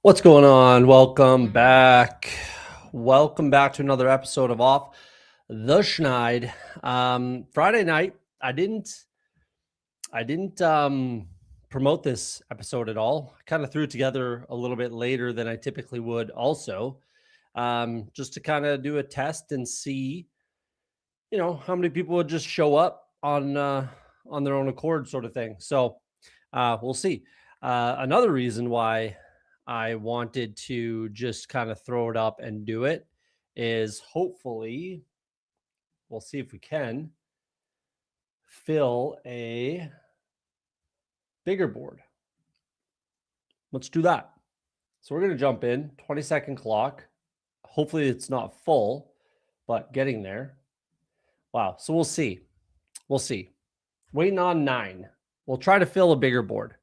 What's going on? Welcome back. Welcome back to another episode of Off the Schneid. Friday night, I didn't promote this episode at all. I kind of threw it together a little bit later than I typically would also. Just to kind of do a test and see, how many people would just show up on their own accord sort of thing. So we'll see. Another reason why I wanted to just kind of throw it up and do it is hopefully we'll see if we can fill a bigger board. Let's do that. So we're going to jump in 20-second clock. Hopefully it's not full, but getting there. Wow. So we'll see. We'll see. Waiting on 9. We'll try to fill a bigger board.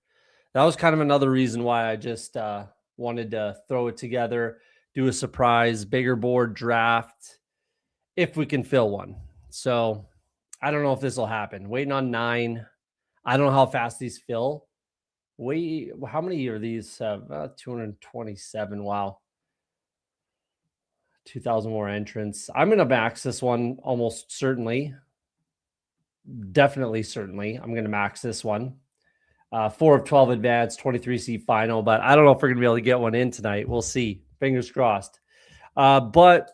That was kind of another reason why I just wanted to throw it together, do a surprise bigger board draft if we can fill one. So I don't know if this will happen. Waiting on 9. I don't know how fast these fill. How many are these? 227. Wow. 2,000 more entrants. I'm going to max this one almost certainly. Definitely, certainly. I'm going to max this one. 4 of 12 advanced, 23 seed final, but I don't know if we're going to be able to get one in tonight. We'll see. Fingers crossed. But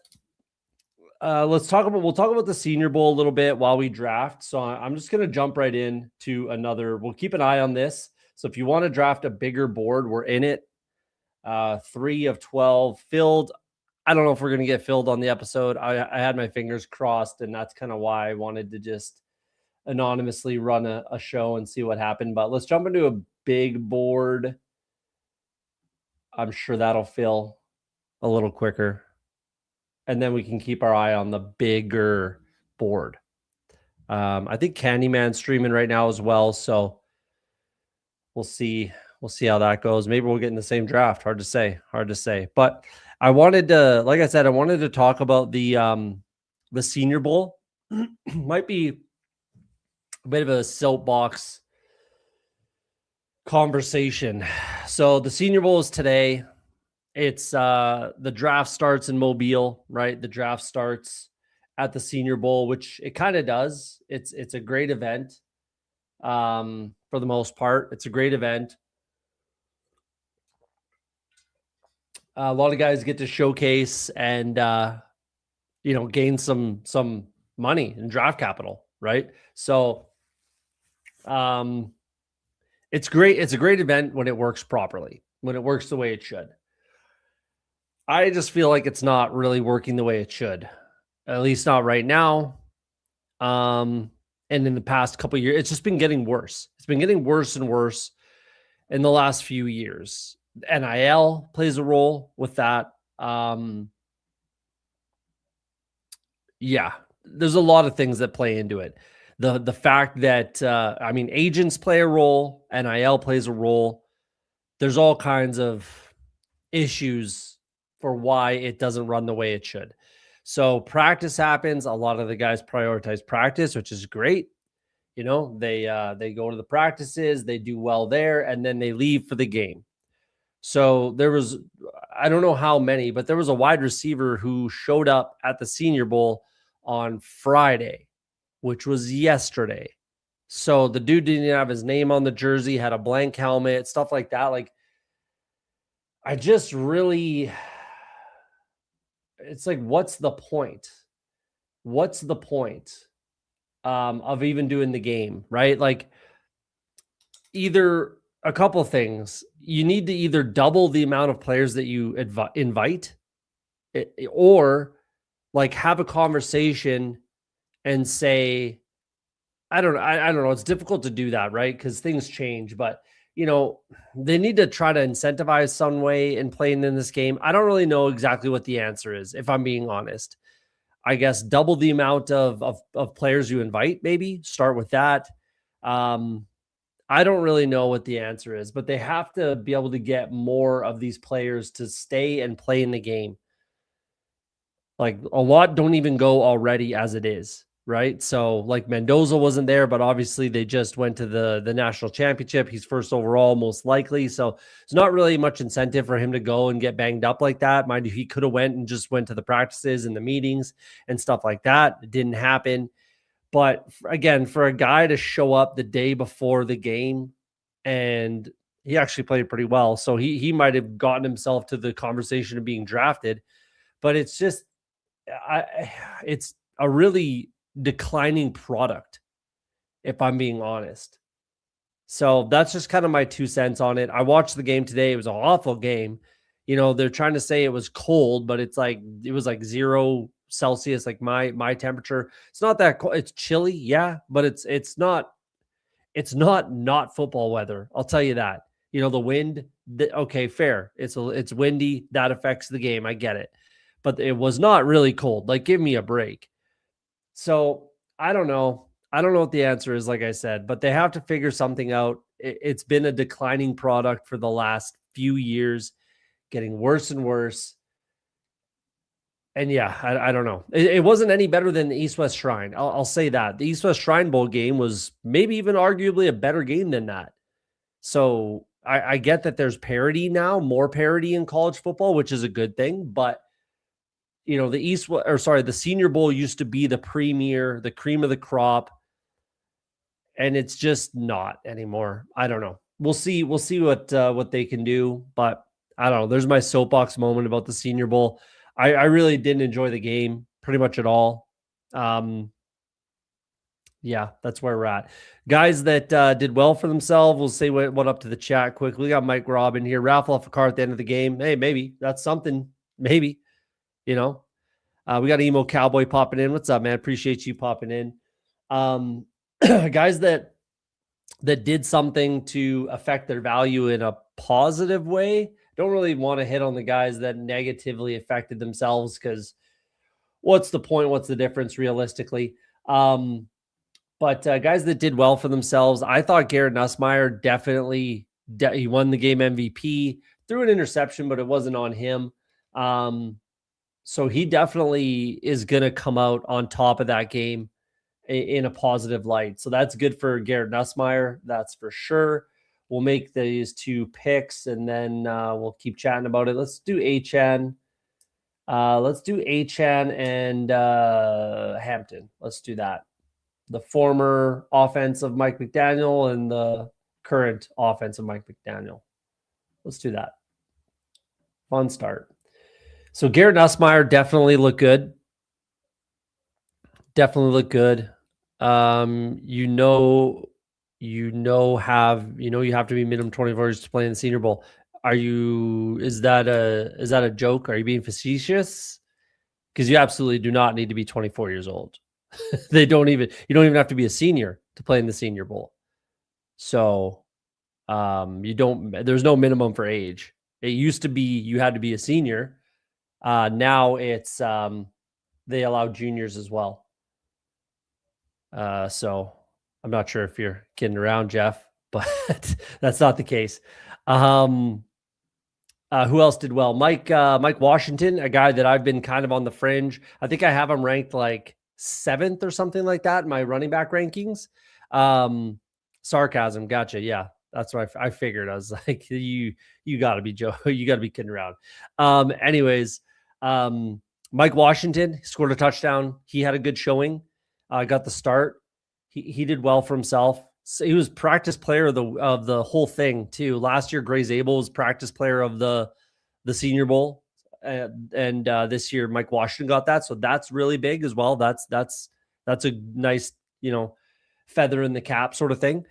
we'll talk about the Senior Bowl a little bit while we draft. So I'm just going to jump right in to another. We'll keep an eye on this. So if you want to draft a bigger board, we're in it. 3 of 12 filled. I don't know if we're going to get filled on the episode. I had my fingers crossed, and that's kind of why I wanted to just anonymously run a show and see what happened. But let's jump into a big board. I'm sure that'll fill a little quicker. And then we can keep our eye on the bigger board. I think Candyman's streaming right now as well. So we'll see. We'll see how that goes. Maybe we'll get in the same draft. Hard to say. But I wanted to, like I said, I wanted to talk about the Senior Bowl. Might be a bit of a soapbox conversation. So the Senior Bowl is today. It's the draft starts in Mobile, right? The draft starts at the Senior Bowl, which it kind of does. It's a great event. For the most part, it's a great event. A lot of guys get to showcase and gain some money and draft capital, right? So it's great. It's a great event when it works properly, when it works the way it should. I just feel like it's not really working the way it should, at least not right now. And in the past couple of years, it's just been getting worse. It's been getting worse and worse in the last few years. NIL plays a role with that. Yeah, there's a lot of things that play into it. The fact that, agents play a role, NIL plays a role. There's all kinds of issues for why it doesn't run the way it should. So practice happens. A lot of the guys prioritize practice, which is great. They go to the practices, they do well there, and then they leave for the game. So there was, I don't know how many, but there was a wide receiver who showed up at the Senior Bowl on Friday, which was yesterday. So the dude didn't have his name on the jersey, had a blank helmet, stuff like that. Like, I just really, it's like, what's the point? What's the point of even doing the game, right? Like, either a couple things. You need to either double the amount of players that you invite, or like have a conversation and say, I don't know. It's difficult to do that, right? Because things change, but they need to try to incentivize some way in playing in this game. I don't really know exactly what the answer is, if I'm being honest. I guess double the amount of players you invite, maybe start with that. I don't really know what the answer is, but they have to be able to get more of these players to stay and play in the game. Like, a lot don't even go already as it is, right? So like Mendoza wasn't there, but obviously they just went to the national championship. He's first overall, most likely. So it's not really much incentive for him to go and get banged up like that. Mind you, he could have went and just went to the practices and the meetings and stuff like that. It didn't happen. But again, for a guy to show up the day before the game, and he actually played pretty well. So he might have gotten himself to the conversation of being drafted, but it's just it's a really declining product, if I'm being honest. So that's just kind of my 2 cents on it. I watched the game today. It was an awful game. You know, they're trying to say it was cold, but it's like it was like 0 Celsius, like my temperature. It's not that cold. It's chilly, yeah, but it's not football weather. I'll tell you that. You know, the wind, okay, fair. It's windy, that affects the game. I get it. But it was not really cold. Like, give me a break. So I don't know. I don't know what the answer is, like I said, but they have to figure something out. It's been a declining product for the last few years, getting worse and worse. And yeah, I don't know. It wasn't any better than the East West Shrine. I'll say that. The East West Shrine Bowl game was maybe even arguably a better game than that. So I get that there's parity now, more parity in college football, which is a good thing. But you know, the Senior Bowl used to be the premier, the cream of the crop, and it's just not anymore. I don't know. We'll see what they can do, but I don't know. There's my soapbox moment about the Senior Bowl. I really didn't enjoy the game pretty much at all. Yeah, that's where we're at. Guys that did well for themselves, we'll say what up to the chat quick. We got Mike Robin here. Raffle off a car at the end of the game. Hey, maybe that's something. Maybe, you know. We got Emo Cowboy popping in. What's up, man? Appreciate you popping in. Guys that did something to affect their value in a positive way. Don't really want to hit on the guys that negatively affected themselves because what's the point? What's the difference realistically? But guys that did well for themselves, I thought Garrett Nussmeier definitely he won the game MVP, threw an interception, but it wasn't on him. So he definitely is going to come out on top of that game in a positive light. So that's good for Garrett Nussmeier. That's for sure. We'll make these 2 picks and then we'll keep chatting about it. Let's do HN. Let's do HN and Hampton. Let's do that. The former offense of Mike McDaniel and the current offense of Mike McDaniel. Let's do that. Fun start. So Garrett Nussmeier definitely looked good. Definitely looked good. You have to be minimum 24 years to play in the Senior Bowl. Is that a joke? Are you being facetious? Because you absolutely do not need to be 24 years old. You don't even have to be a senior to play in the Senior Bowl. So there's no minimum for age. It used to be you had to be a senior. Now it's they allow juniors as well. So I'm not sure if you're kidding around, Jeff, but that's not the case. Who else did well? Mike Washington, a guy that I've been kind of on the fringe. I think I have him ranked like 7th or something like that in my running back rankings. Sarcasm. Gotcha. Yeah. That's what I figured. I was like, you gotta be Joe. You gotta be kidding around. Anyways, Mike Washington scored a touchdown. He had a good showing. Got the start. He did well for himself. So he was practice player of the whole thing too. Last year, Gray Zabel was practice player of the Senior Bowl, and this year Mike Washington got that. So that's really big as well. That's a nice feather in the cap sort of thing.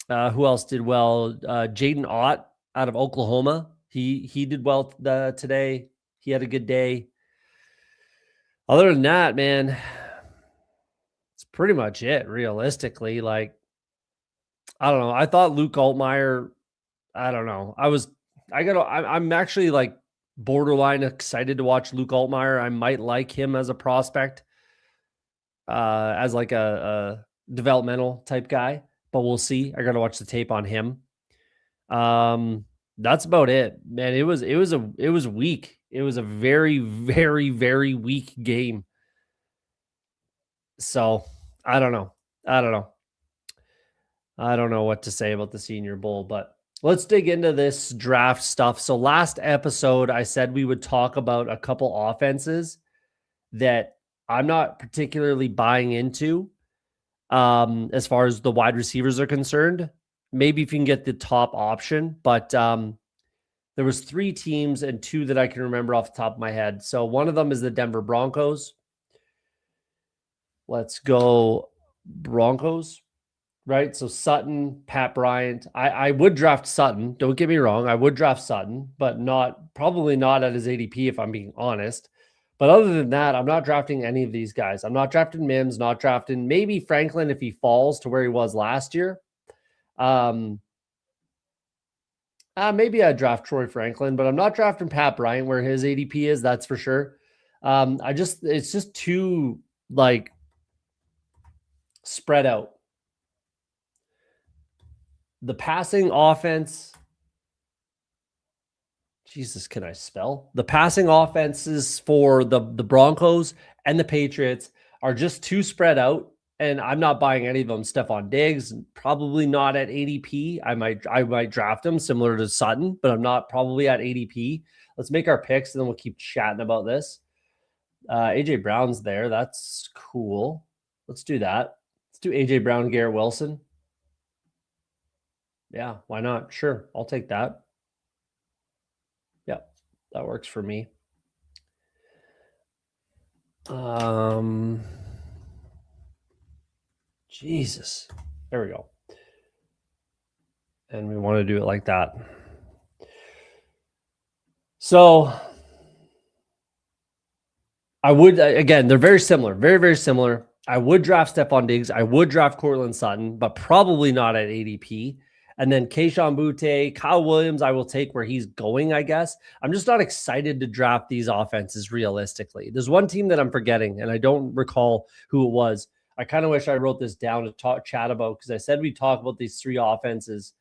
Who else did well? Jaden Ott out of Oklahoma. He did well today. He had a good day. Other than that, man, it's pretty much it. Realistically, like I don't know. I thought Luke Altmaier. I don't know. I'm actually like borderline excited to watch Luke Altmaier. I might like him as a prospect, as like a developmental type guy. But we'll see. I got to watch the tape on him. That's about it, man. It was weak. It was a very, very, very weak game. So I don't know. I don't know. I don't know what to say about the Senior Bowl, but let's dig into this draft stuff. So last episode, I said we would talk about a couple offenses that I'm not particularly buying into as far as the wide receivers are concerned. Maybe if you can get the top option, but there was 3 teams and 2 that I can remember off the top of my head. So one of them is the Denver Broncos. Let's go Broncos. Right. So Sutton, Pat Bryant. I would draft Sutton. Don't get me wrong. I would draft Sutton, but probably not at his ADP if I'm being honest. But other than that, I'm not drafting any of these guys. I'm not drafting Mims, not drafting maybe Franklin if he falls to where he was last year. Maybe I draft Troy Franklin, but I'm not drafting Pat Bryant where his ADP is. That's for sure. It's just too like spread out. The passing offense. Jesus, can I spell? The passing offenses for the Broncos and the Patriots are just too spread out, and I'm not buying any of them. Stephon Diggs, probably not at ADP. I might draft him similar to Sutton, but I'm not probably at ADP. Let's make our picks, and then we'll keep chatting about this. AJ Brown's there. That's cool. Let's do that. Let's do AJ Brown, Garrett Wilson. Yeah, why not? Sure, I'll take that. Yeah, that works for me. Jesus. There we go. And we want to do it like that. So I would, again, they're very similar, very, very similar. I would draft Stephon Diggs. I would draft Cortland Sutton, but probably not at ADP. And then Kayshon Boutte, Kyle Williams, I will take where he's going, I guess. I'm just not excited to draft these offenses realistically. There's one team that I'm forgetting, and I don't recall who it was. I kind of wish I wrote this down to chat about because I said we'd talk about these 3 offenses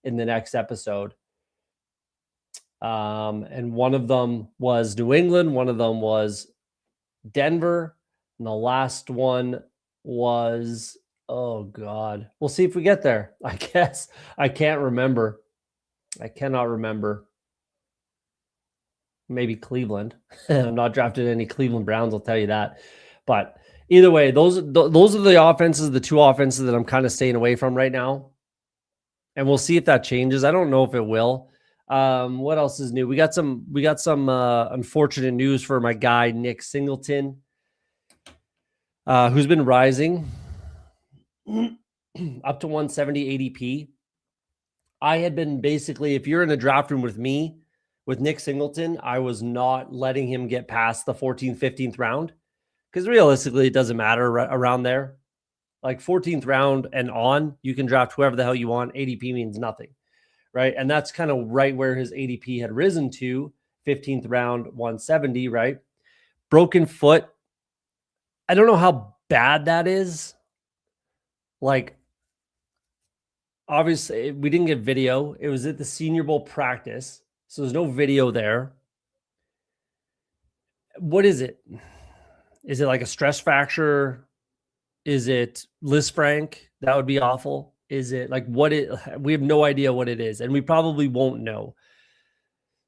in the next episode. And one of them was New England. One of them was Denver. And the last one was, oh God, we'll see if we get there. I guess I can't remember. I cannot remember. Maybe Cleveland. I'm not drafted any Cleveland Browns, I'll tell you that. But either way, those are the offenses, the 2 offenses that I'm kind of staying away from right now. And we'll see if that changes. I don't know if it will. What else is new? We got some unfortunate news for my guy Nick Singleton, who's been rising up to 170 ADP. I had been basically, if you're in a draft room with me, with Nick Singleton, I was not letting him get past the 14th, 15th round because realistically, it doesn't matter around there. Like 14th round and on, you can draft whoever the hell you want. ADP means nothing, right? And that's kind of right where his ADP had risen to, 15th round, 170, right? Broken foot. I don't know how bad that is. Like, obviously, we didn't get video. It was at the Senior Bowl practice, so there's no video there. What is it? Is it like a stress fracture? Is it Lisfranc? That would be awful. Is it like we have no idea what it is, and we probably won't know.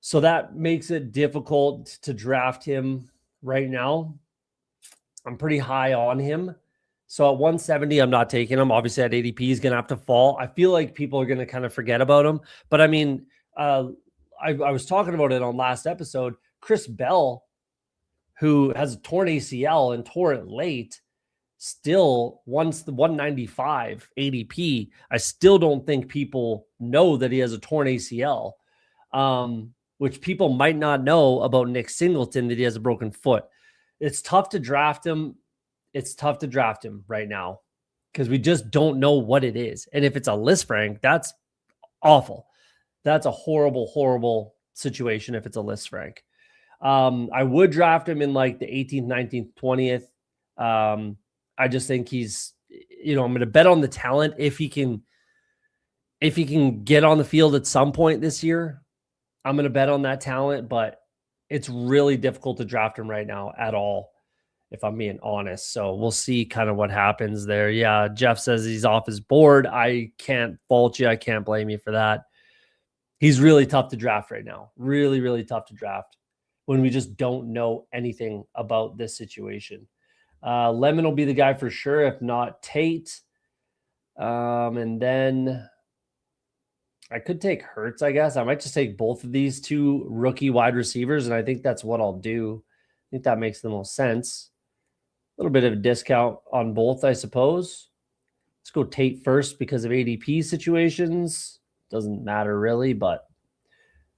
So that makes it difficult to draft him right now. I'm pretty high on him. So at 170, I'm not taking him. Obviously, at ADP, he's going to have to fall. I feel like people are going to kind of forget about him. But I mean, I was talking about it on last episode. Chris Bell, who has a torn ACL and tore it late, still once the 195 ADP, I still don't think people know that he has a torn ACL, which people might not know about Nick Singleton, that he has a broken foot. It's tough to draft him. It's tough to draft him right now because we just don't know what it is. And if it's a Lisfranc, that's awful. That's a horrible, horrible situation if it's a Lisfranc. I would draft him in like the 18th, 19th, 20th. I just think he's, I'm going to bet on the talent if he can get on the field at some point this year. I'm going to bet on that talent, but it's really difficult to draft him right now at all. if I'm being honest. So we'll see kind of what happens there. Yeah, Jeff says he's off his board. I can't fault you. I can't blame you for that. He's really tough to draft right now. Really, really tough to draft when we just don't know anything about this situation. Lemon will be the guy for sure, if not Tate. And then I could take Hurts, I guess. I might just take both of these two rookie wide receivers, and I think that's what I'll do. I think that makes the most sense. A little bit of a discount on both, I suppose. Let's go Tate first because of ADP situations. Doesn't matter really, but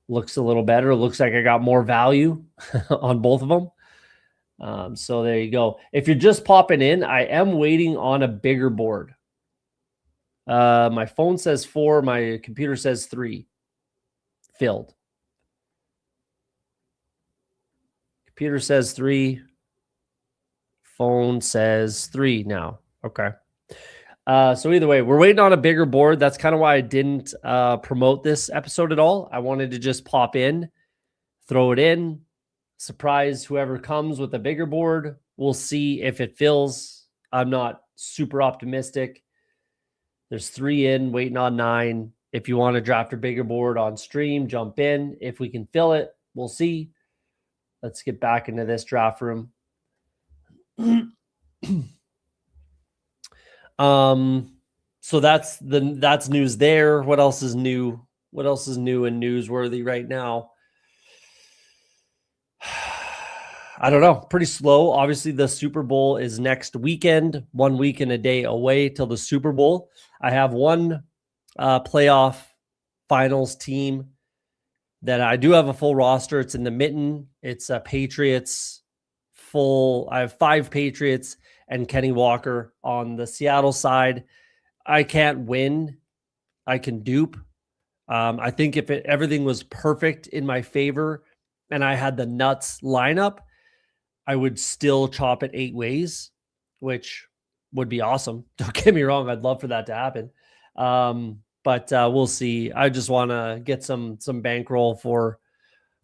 looks a little better. Looks like I got more value on both of them. So there you go. If you're just popping in, I am waiting on a bigger board. My phone says 4. My computer says 3. Filled. Computer says 3. Phone says 3 now. Okay. So either way, we're waiting on a bigger board. That's kind of why I didn't promote this episode at all. I wanted to just pop in, throw it in, surprise whoever comes with a bigger board. We'll see if it fills. I'm not super optimistic. There's 3 in, waiting on 9. If you want to draft a bigger board on stream, jump in. If we can fill it, we'll see. Let's get back into this draft room. So that's news there. What else is new? What else is new and newsworthy right now? I don't know. Pretty slow. Obviously, the Super Bowl is next weekend, 1 week and a day away till the Super Bowl. I have one playoff finals team that I do have a full roster. It's in the mitten. It's Patriots full. I have 5 Patriots and Kenny Walker on the Seattle side. I can't win. I can dupe. I think if everything was perfect in my favor and I had the nuts lineup, I would still chop it 8 ways, which would be awesome. Don't get me wrong. I'd love for that to happen. But we'll see. I just want to get some bankroll for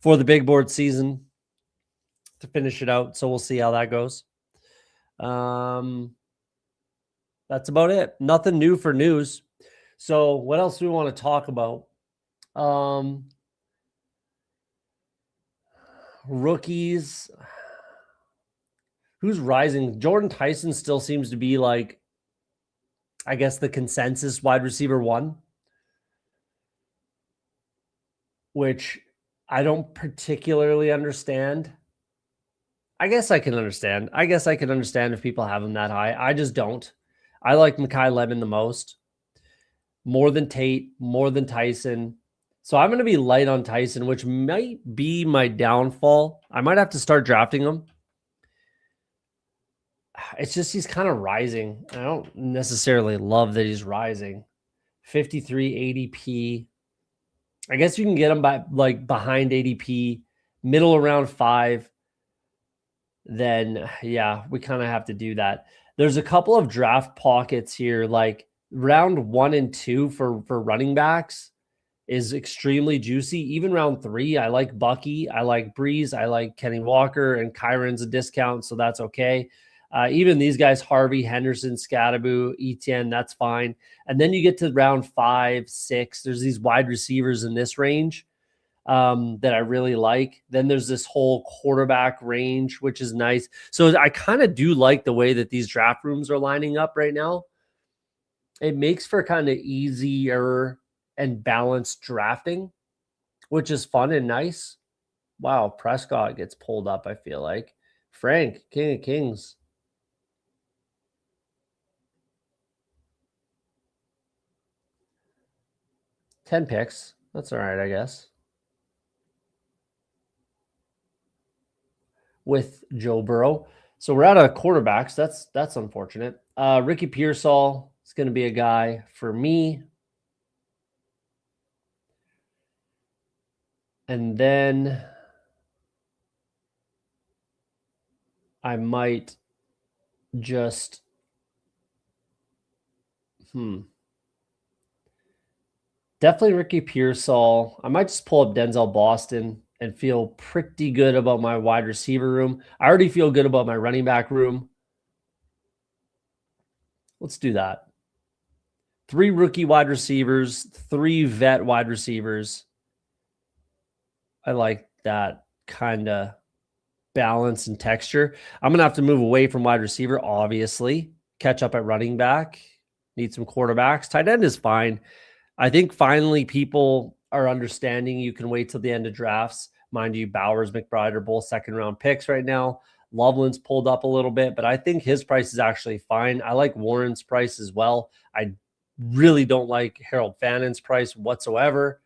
the big board season to finish it out. So we'll see how that goes. That's about it. Nothing new for news. So what else do we want to talk about? Rookies. Who's rising? Jordan Tyson still seems to be like, I guess, the consensus wide receiver 1, which I don't particularly understand. I guess I can understand. If people have him that high. I just don't. I like Mekhi Lemon the most. More than Tate, more than Tyson. So I'm going to be light on Tyson, which might be my downfall. I might have to start drafting him. It's just he's kind of rising. I don't necessarily love that he's rising. 53 ADP. I guess you can get him by like behind ADP, middle around 5. Then yeah, we kind of have to do that. There's a couple of draft pockets here, like round 1 and 2 for running backs is extremely juicy. Even round 3, I like Bucky, I like Breeze, I like Kenny Walker, and Kyron's a discount, so that's okay. Even these guys, Harvey, Henderson, Scadaboo, Etienne, that's fine. And then you get to round 5, 6. There's these wide receivers in this range that I really like. Then there's this whole quarterback range, which is nice. So I kind of do like the way that these draft rooms are lining up right now. It makes for kind of easier and balanced drafting, which is fun and nice. Wow, Prescott gets pulled up, I feel like. Frank, King of Kings. Ten picks. That's all right, I guess. With Joe Burrow. So we're out of quarterbacks. That's unfortunate. Ricky Pearsall is going to be a guy for me. And then I might just definitely Ricky Pearsall. I might just pull up Denzel Boston and feel pretty good about my wide receiver room. I already feel good about my running back room. Let's do that. 3 rookie wide receivers, 3 vet wide receivers. I like that kind of balance and texture. I'm going to have to move away from wide receiver, obviously. Catch up at running back. Need some quarterbacks. Tight end is fine. I think finally people are understanding you can wait till the end of drafts. Mind you, Bowers, McBride are both second-round picks right now. Loveland's pulled up a little bit, but I think his price is actually fine. I like Warren's price as well. I really don't like Harold Fannon's price whatsoever.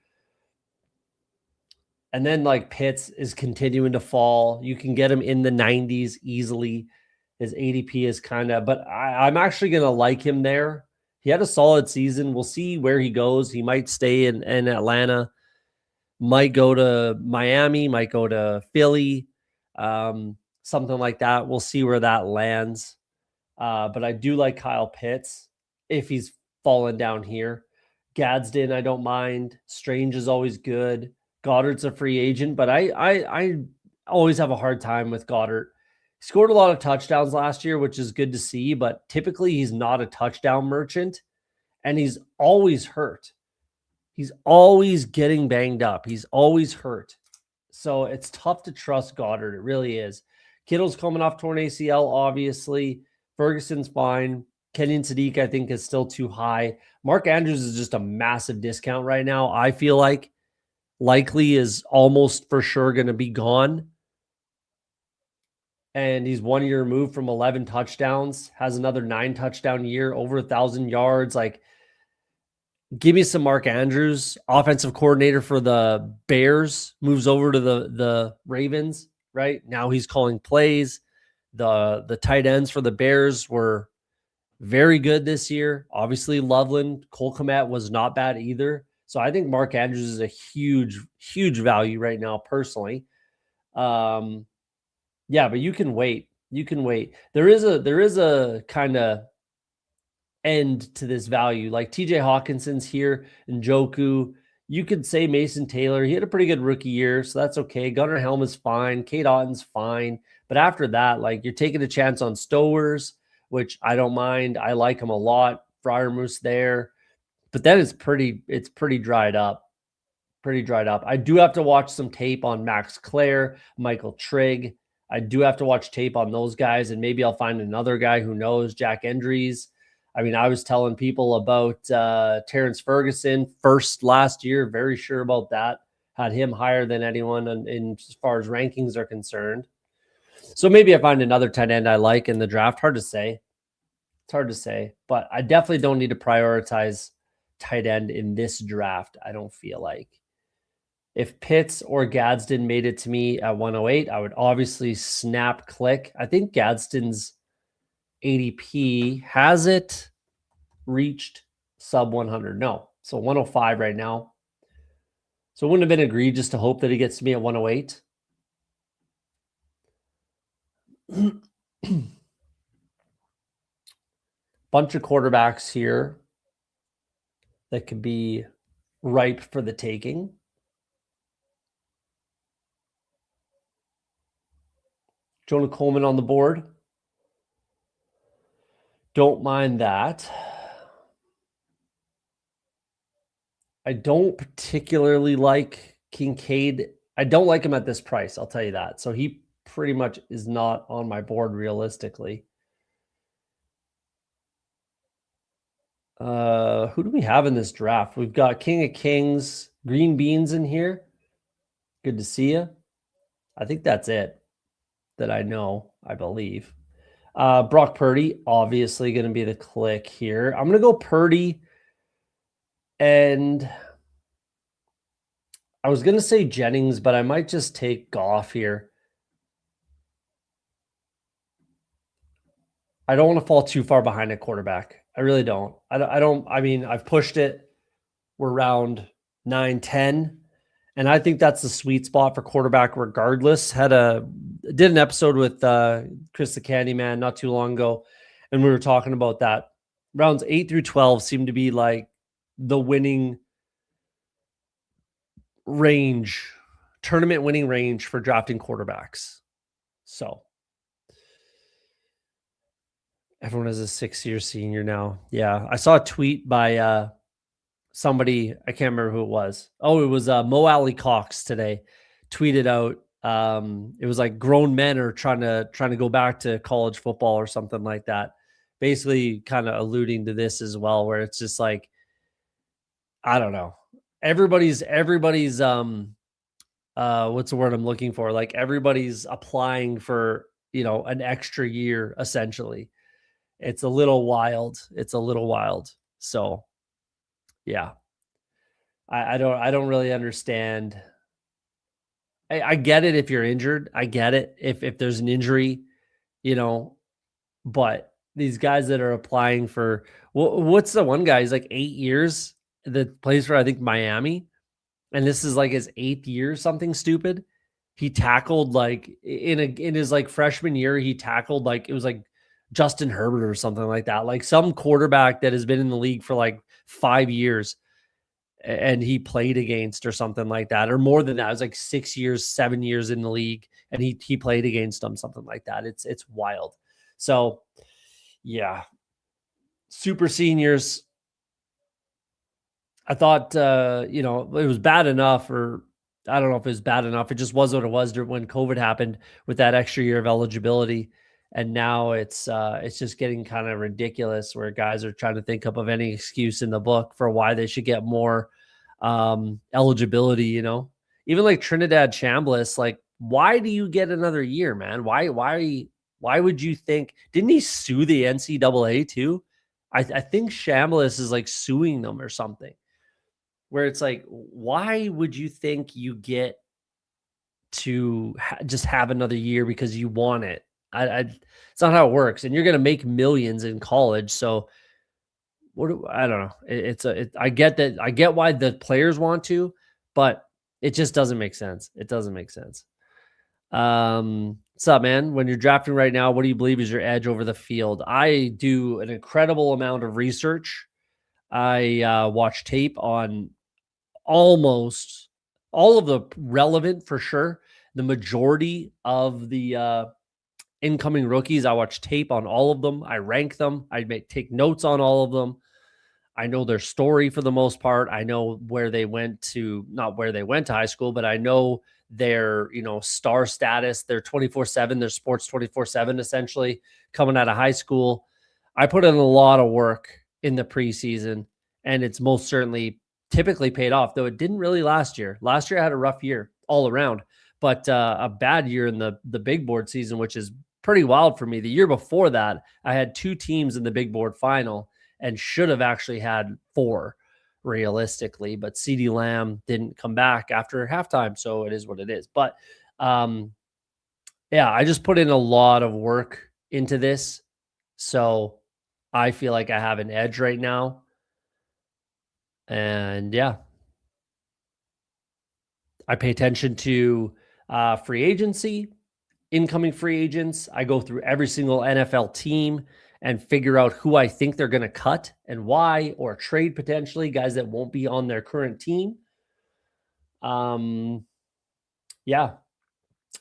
And then like Pitts is continuing to fall. You can get him in the 90s easily. His ADP is kind of, but I'm actually going to like him there. He had a solid season. We'll see where he goes. He might stay in Atlanta, might go to Miami, might go to Philly, something like that. We'll see where that lands. But I do like Kyle Pitts if he's fallen down here. Gadsden, I don't mind. Strange is always good. Goddard's a free agent, but I always have a hard time with Goddard. He scored a lot of touchdowns last year, which is good to see, but typically he's not a touchdown merchant, and he's always hurt. He's always getting banged up. He's always hurt. So it's tough to trust Goddard. It really is. Kittle's coming off torn ACL, obviously. Ferguson's fine. Kenyon Sadiq, I think, is still too high. Mark Andrews is just a massive discount right now. I feel like likely is almost for sure going to be gone. And he's 1 year removed from 11 touchdowns, has another 9 touchdown year, over 1,000 yards. Like, give me some Mark Andrews, offensive coordinator for the Bears, moves over to the Ravens, right? Now he's calling plays. The tight ends for the Bears were very good this year. Obviously, Loveland, Cole Kmet was not bad either. So I think Mark Andrews is a huge, huge value right now, personally. Yeah, but you can wait. You can wait. There is a kind of end to this value. Like TJ Hawkinson's here, and Njoku. You could say Mason Taylor. He had a pretty good rookie year, so that's okay. Gunnar Helm is fine. Kate Otten's fine. But after that, like, you're taking a chance on Stowers, which I don't mind. I like him a lot. Fryermuth there. But then it's pretty dried up. Pretty dried up. I do have to watch some tape on Max Clare, Michael Trigg. I do have to watch tape on those guys, and maybe I'll find another guy who knows, Jack Endries. I mean, I was telling people about Terrence Ferguson first last year. Very sure about that. Had him higher than anyone in as far as rankings are concerned. So maybe I find another tight end I like in the draft. Hard to say. It's hard to say. But I definitely don't need to prioritize tight end in this draft, I don't feel like. If Pitts or Gadsden made it to me at 108, I would obviously snap click. I think Gadsden's ADP has it reached sub 100. No. So 105 right now. So it wouldn't have been egregious to hope that he gets to me at 108. Bunch of quarterbacks here that could be ripe for the taking. Jonah Coleman on the board. Don't mind that. I don't particularly like Kincaid. I don't like him at this price, I'll tell you that. So he pretty much is not on my board realistically. Who do we have in this draft? We've got King of Kings, Green Beans in here. Good to see you. I think that's it that I know, I believe. Brock Purdy, obviously going to be the click here. I'm going to go Purdy, and I was going to say Jennings, but I might just take Goff here. I don't want to fall too far behind a quarterback. I really don't. I mean, I've pushed it. We're round 9, 10. And I think that's the sweet spot for quarterback regardless. Did an episode with Chris the Candyman not too long ago, and we were talking about that. Rounds 8 through 12 seem to be like the winning range tournament winning range for drafting quarterbacks. So everyone is a 6-year senior now. Yeah. I saw a tweet by somebody, I can't remember who it was. Oh, it was Mo Alley Cox today, tweeted out. It was like grown men are trying to go back to college football or something like that. Basically, kind of alluding to this as well, where it's just like, I don't know. Everybody's what's the word I'm looking for? Like everybody's applying for, an extra year essentially. It's a little wild. It's a little wild. So, yeah. I don't really understand. I get it if you're injured. I get it if there's an injury, you know, but these guys that are applying for what's the one guy? He's like 8 years that plays for I think Miami, and this is like his 8th year, something stupid. He tackled like in his like freshman year, he tackled like it was like Justin Herbert or something like that. Like some quarterback that has been in the league for like 5 years and he played against or something like that, or more than that. It was like 6 years, 7 years in the league, and he played against them, something like that. It's wild. So yeah, super seniors. I thought it was bad enough, or I don't know if it was bad enough. It just was what it was when COVID happened with that extra year of eligibility. And now it's just getting kind of ridiculous where guys are trying to think up of any excuse in the book for why they should get more eligibility, Even like Trinidad Chambliss, like, why do you get another year, man? Why would you think, didn't he sue the NCAA too? I think Chambliss is like suing them or something, where it's like, why would you think you get to just have another year because you want it? It's not how it works, and you're going to make millions in college. So I don't know. I get that. I get why the players want to, but it just doesn't make sense. It doesn't make sense. What's up, man? When you're drafting right now, what do you believe is your edge over the field? I do an incredible amount of research. I watch tape on almost all of the relevant, for sure. The majority of the incoming rookies, I watch tape on all of them. I rank them. Take notes on all of them. I know their story for the most part. I know where they went to, not where they went to high school, but I know their, star status, their 24/7, their sports 24/7, essentially coming out of high school. I put in a lot of work in the preseason, and it's most certainly typically paid off, though it didn't really last year. Last year I had a rough year all around, but a bad year in the big board season, which is pretty wild for me. The year before that, I had 2 teams in the big board final and should have actually had 4 realistically, but CeeDee Lamb didn't come back after halftime, so it is what it is. But yeah, I just put in a lot of work into this, so I feel like I have an edge right now. And yeah, I pay attention to free agency, incoming free agents. I go through every single NFL team and figure out who I think they're going to cut and why, or trade potentially guys that won't be on their current team. Yeah,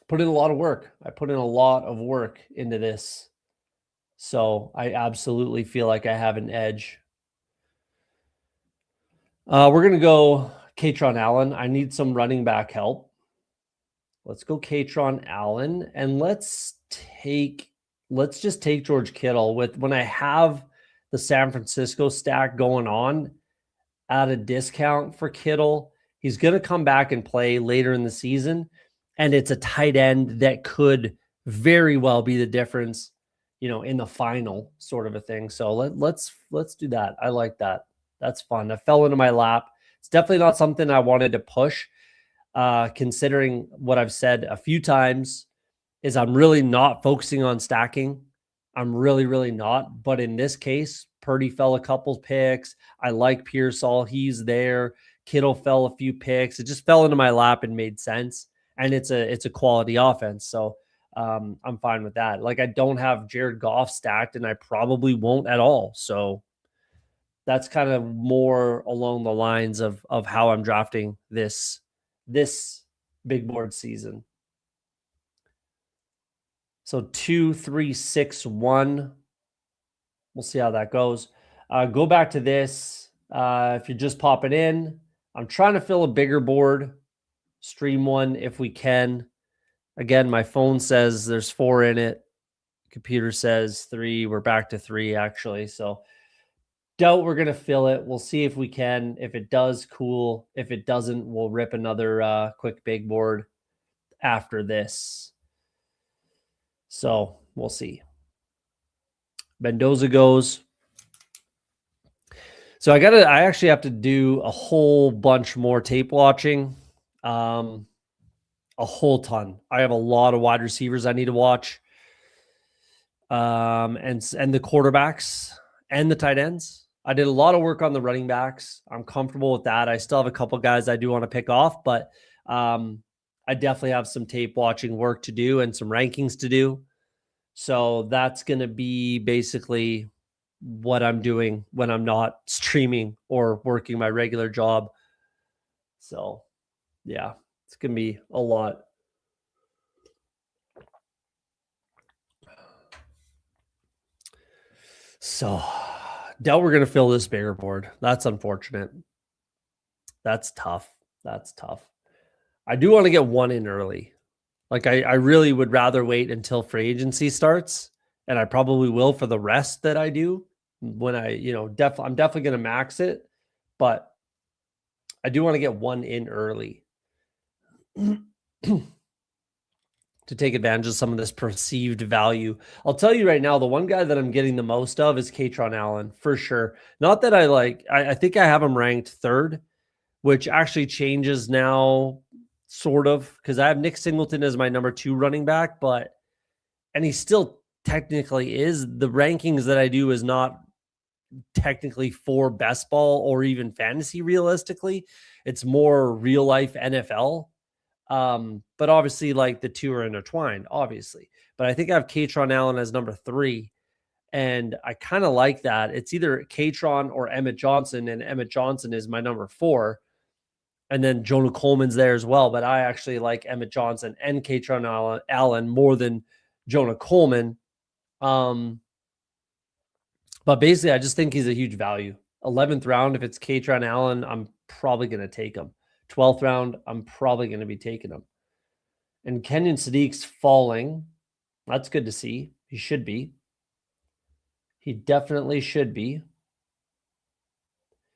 put in a lot of work. I put in a lot of work into this. So I absolutely feel like I have an edge. We're going to go Katron Allen. I need some running back help. Let's go Katron Allen, and let's just take George Kittle. When I have the San Francisco stack going on at a discount for Kittle, he's going to come back and play later in the season, and it's a tight end that could very well be the difference, in the final, sort of a thing. So let's do that. I like that. That's fun. That fell into my lap. It's definitely not something I wanted to push, considering what I've said a few times is I'm really not focusing on stacking. I'm really, really not. But in this case, Purdy fell a couple picks. I like Pearsall. He's there. Kittle fell a few picks. It just fell into my lap and made sense. And it's a quality offense. So I'm fine with that. Like, I don't have Jared Goff stacked, and I probably won't at all. So that's kind of more along the lines of how I'm drafting this big board season. So 2, 3, 6, 1. We'll see how that goes. Go back to this. If you're just popping in, I'm trying to fill a bigger board. Stream one if we can. Again, my phone says there's 4 in it. Computer says 3. We're back to 3 actually. So doubt we're going to fill it. We'll see if we can. If it does, cool. If it doesn't, we'll rip another quick big board after this. So we'll see. Mendoza goes. So I actually have to do a whole bunch more tape watching. A whole ton. I have a lot of wide receivers I need to watch. And the quarterbacks and the tight ends. I did a lot of work on the running backs. I'm comfortable with that. I still have a couple guys I do want to pick off, but I definitely have some tape watching work to do and some rankings to do. So that's going to be basically what I'm doing when I'm not streaming or working my regular job. So yeah, it's going to be a lot. So doubt we're going to fill this bigger board. That's unfortunate. That's tough. I do want to get one in early. Like I really would rather wait until free agency starts, and I probably will for the rest that I do when I'm definitely going to max it, but I do want to get one in early to take advantage of some of this perceived value. I'll tell you right now, the one guy that I'm getting the most of is Katron Allen, for sure. Not that I think I have him ranked 3rd, which actually changes now, sort of, because I have Nick Singleton as my number 2 running back, and he still technically is. The rankings that I do is not technically for best ball or even fantasy realistically. It's more real life NFL. But obviously, like, the two are intertwined, obviously. But I think I have Katron Allen as number 3, and I kind of like that. It's either Katron or Emmett Johnson, and Emmett Johnson is my number 4. And then Jonah Coleman's there as well. But I actually like Emmett Johnson and Katron Allen more than Jonah Coleman. But basically, I just think he's a huge value. 11th round, if it's Katron Allen, I'm probably going to take him. 12th round, I'm probably going to be taking him. And Kenyon Sadiq's falling. That's good to see. He should be. He definitely should be.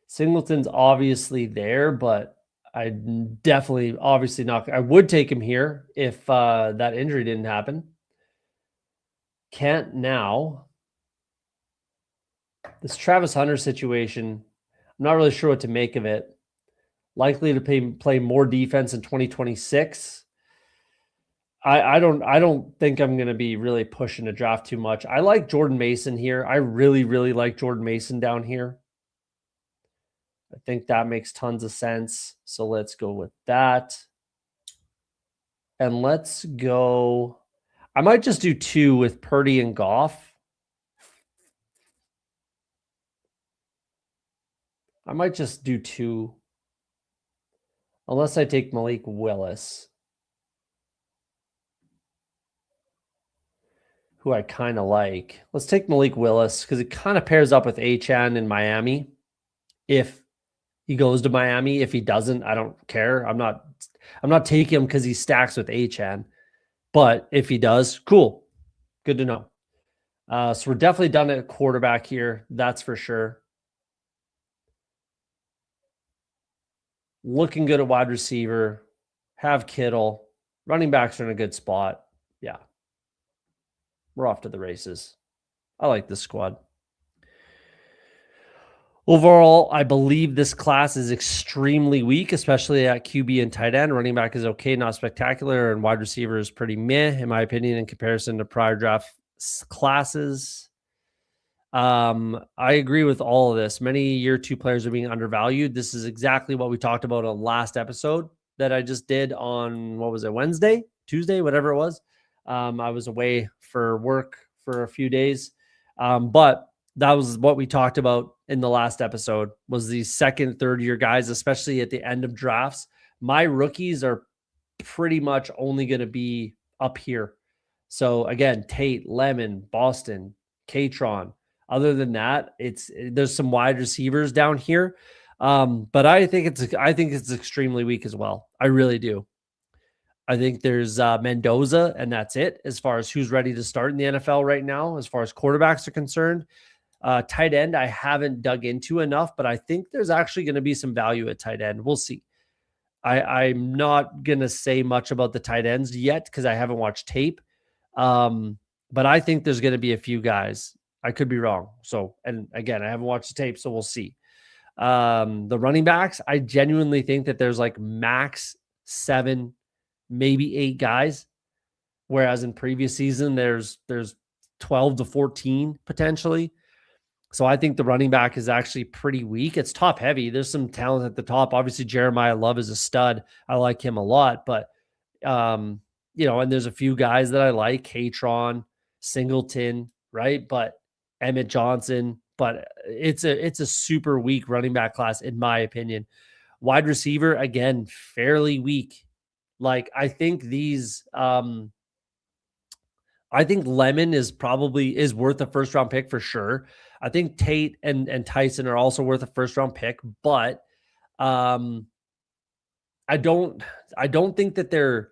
Singleton's obviously there, but I definitely, obviously not. I would take him here if that injury didn't happen. Can't now. This Travis Hunter situation, I'm not really sure what to make of it. Likely to play more defense in 2026. I don't think I'm going to be really pushing the draft too much. I like Jordan Mason here. I really, really like Jordan Mason down here. I think that makes tons of sense. So let's go with that. And let's go. I might just do 2 with Purdy and Goff. I might just do 2. Unless I take Malik Willis, who I kind of like. Let's take Malik Willis because it kind of pairs up with Achane in Miami. If he goes to Miami, if he doesn't, I don't care. I'm not taking him because he stacks with Achane. But if he does, cool. Good to know. So we're definitely done at quarterback here. That's for sure. Looking good at wide receiver. Have Kittle. Running backs are in a good spot. Yeah. We're off to the races. I like this squad. Overall, I believe this class is extremely weak, especially at QB and tight end. Running back is okay, not spectacular, and wide receiver is pretty meh, in my opinion, in comparison to prior draft classes. I agree with all of this. Many year 2 players are being undervalued. This is exactly what we talked about on last episode that I just did on, what was it, Wednesday, Tuesday, whatever it was. I was away for work for a few days. But that was what we talked about in the last episode, was these 2nd, 3rd year guys, especially at the end of drafts. My rookies are pretty much only going to be up here. So again, Tate, Lemon, Boston, Katron. Other than that, there's some wide receivers down here. But I think it's extremely weak as well. I really do. I think there's Mendoza, and that's it as far as who's ready to start in the NFL right now, as far as quarterbacks are concerned. Tight end, I haven't dug into enough, but I think there's actually going to be some value at tight end. We'll see. I'm not going to say much about the tight ends yet because I haven't watched tape. But I think there's going to be a few guys. I could be wrong. So, and again, I haven't watched the tape, so we'll see. The running backs, I genuinely think that there's like max 7, maybe 8 guys. Whereas in previous season, there's 12 to 14 potentially. So I think the running back is actually pretty weak. It's top heavy. There's some talent at the top. Obviously, Jeremiah Love is a stud. I like him a lot, but and there's a few guys that I like, Katron, Singleton, right? But Emmett Johnson, but it's a super weak running back class, in my opinion. Wide receiver, again, fairly weak. Like, I think I think Lemon is worth a first round pick for sure. I think Tate and Tyson are also worth a first round pick, but I don't think that they're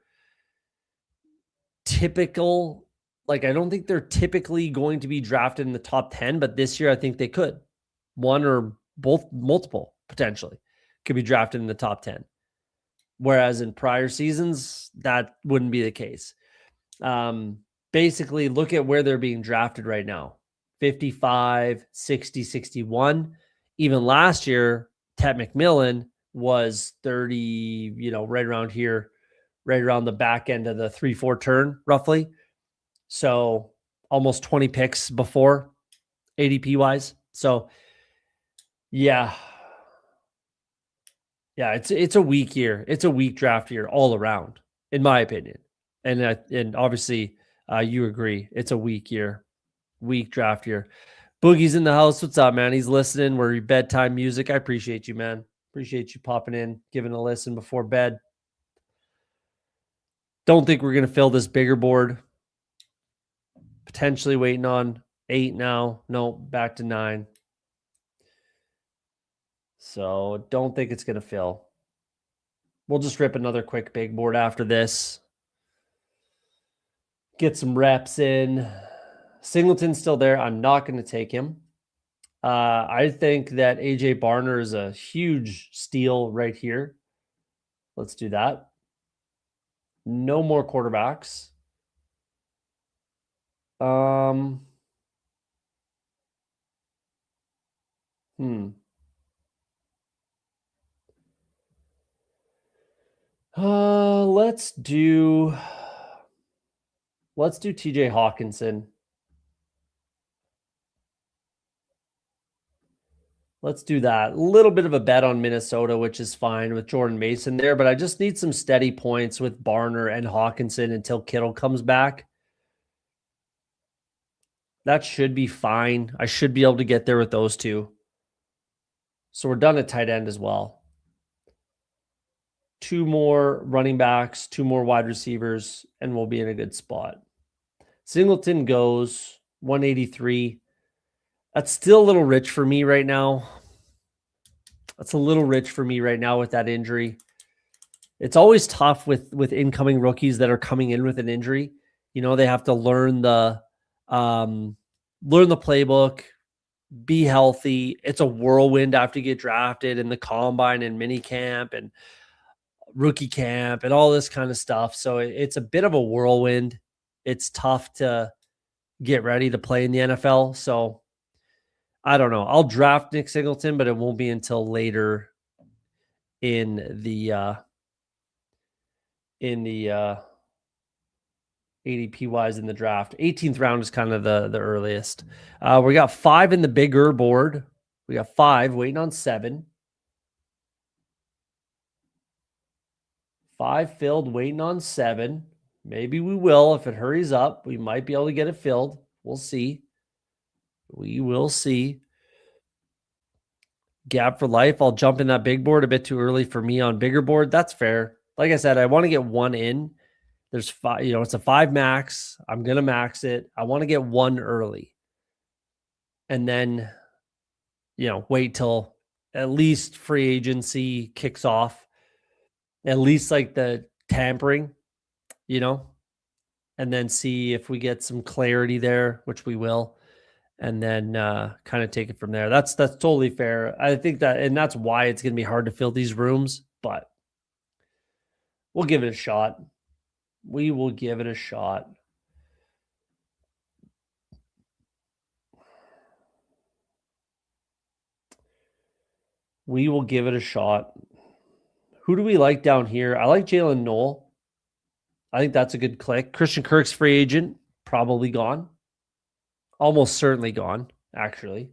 typical. Like, I don't think they're typically going to be drafted in the top 10, but this year I think they could. One or both, multiple potentially could be drafted in the top 10. Whereas in prior seasons, that wouldn't be the case. Basically, look at where they're being drafted right now. 55, 60, 61. Even last year, Ted McMillan was 30, right around here, right around the back end of the 3-4 turn, roughly. So almost 20 picks before ADP wise. So yeah, it's a weak year. It's a weak draft year all around, in my opinion. And obviously you agree. It's a weak year, weak draft year. Boogie's in the house. What's up, man? He's listening. We're bedtime music. I appreciate you, man. Appreciate you popping in, giving a listen before bed. Don't think we're going to fill this bigger board. Potentially waiting on 8 now. No, back to 9. So don't think it's going to fill. We'll just rip another quick big board after this. Get some reps in. Singleton's still there. I'm not going to take him. I think that AJ Barner is a huge steal right here. Let's do that. No more quarterbacks. Let's do TJ Hawkinson. Let's do that. A little bit of a bet on Minnesota, which is fine with Jordan Mason there, but I just need some steady points with Barner and Hawkinson until Kittle comes back. That should be fine. I should be able to get there with those two. So we're done at tight end as well. 2 more running backs, 2 more wide receivers, and we'll be in a good spot. Singleton goes 183. That's still a little rich for me right now. That's a little rich for me right now with that injury. It's always tough with incoming rookies that are coming in with an injury. They have to learn the playbook, be healthy. It's a whirlwind after you get drafted in the combine and mini camp and rookie camp and all this kind of stuff. So it's a bit of a whirlwind. It's tough to get ready to play in the NFL. So I don't know. I'll draft Nick Singleton, but it won't be until later in the ADP wise in the draft. 18th round is kind of the earliest. We got 5 in the bigger board. We got 5 waiting on 7. 5 filled, waiting on 7. Maybe we will. If it hurries up, we might be able to get it filled. We'll see. We will see. Gap for life. I'll jump in that big board a bit too early for me on bigger board. That's fair. like I said, I want to get one in. There's 5, it's a 5 max. I'm going to max it. I want to get one early. And then, wait till at least free agency kicks off, at least like the tampering, and then see if we get some clarity there, which we will, and then kind of take it from there. That's totally fair. I think that, and that's why it's going to be hard to fill these rooms, but we'll give it a shot. We will give it a shot. We will give it a shot. Who do we like down here? I like Jalen Knoll. I think that's a good click. Christian Kirk's free agent, probably gone. Almost certainly gone, actually.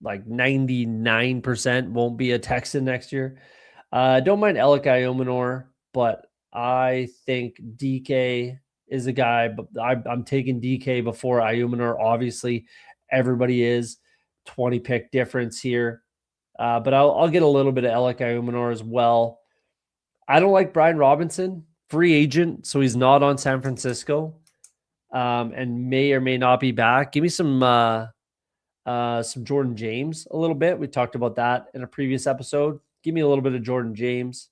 Like 99% won't be a Texan next year. Don't mind Alec Iomenor, but I think DK is a guy, but I'm taking DK before Iomenor. Obviously, everybody is 20 pick difference here. But I'll get a little bit of Alec Iomenor as well. I don't like Brian Robinson, free agent, so he's not on San Francisco, and may or may not be back. Give me some Jordan James a little bit. We talked about that in a previous episode. Give me a little bit of Jordan James.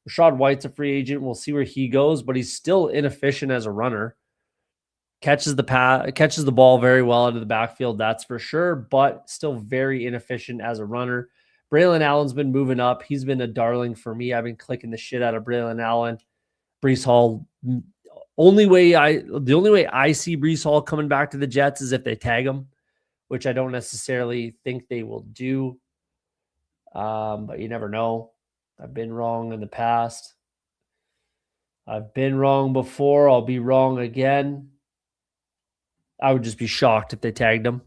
Rashad White's a free agent. We'll see where he goes, but he's still inefficient as a runner. Catches the ball very well out of the backfield, that's for sure, but still very inefficient as a runner. Braylon Allen's been moving up. He's been a darling for me. I've been clicking the shit out of Braylon Allen. Breece Hall. The only way I see Breece Hall coming back to the Jets is if they tag him, which I don't necessarily think they will do. But you never know. I've been wrong in the past. I've been wrong before. I'll be wrong again. I would just be shocked if they tagged him.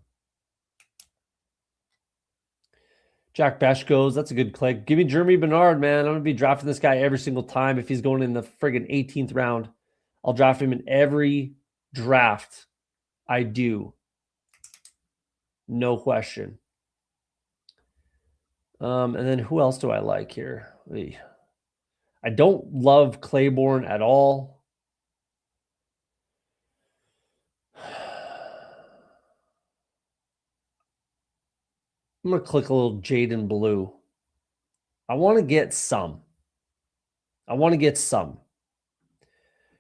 Jack Besh goes. That's a good click. Give me Jeremy Bernard, man. I'm going to be drafting this guy every single time. If he's going in the friggin' 18th round, I'll draft him in every draft I do. No question. And then who else do I like here? I don't love Claiborne at all. I'm going to click a little Jaden Blue. I want to get some.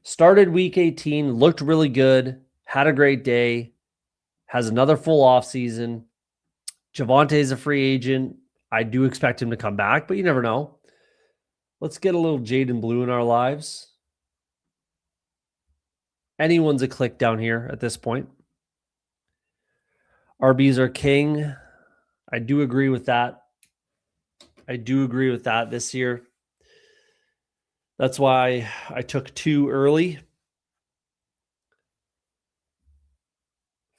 Started week 18, looked really good, had a great day, has another full off season. Javante's a free agent. I do expect him to come back, but you never know. Let's get a little Jaden Blue in our lives. Anyone's a click down here at this point. RBs are king. I do agree with that. This year. That's why I took 2 early.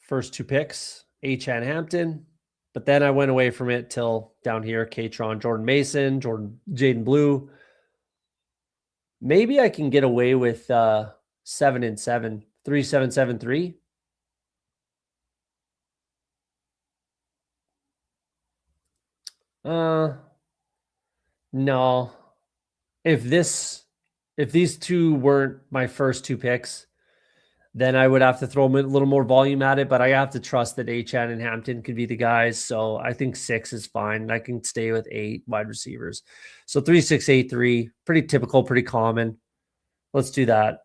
First 2 picks, Achane Hampton. But then I went away from it till down here, Katron, Jordan Mason, Jaden Blue. Maybe I can get away with 7 and 7, 3, 7, 7, 3. No. If these 2 weren't my first 2 picks, then I would have to throw a little more volume at it, but I have to trust that Achane and Hampton could be the guys. So I think 6 is fine. I can stay with 8 wide receivers. So 3, 6, 8, 3, pretty typical, pretty common. Let's do that.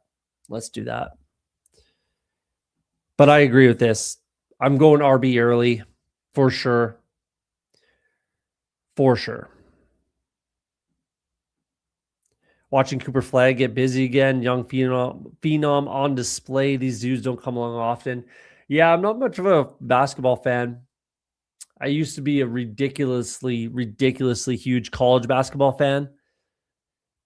But I agree with this. I'm going RB early for sure. Watching Cooper Flagg get busy again, young phenom on display. These dudes don't come along often. Yeah, I'm not much of a basketball fan. I used to be a ridiculously huge college basketball fan.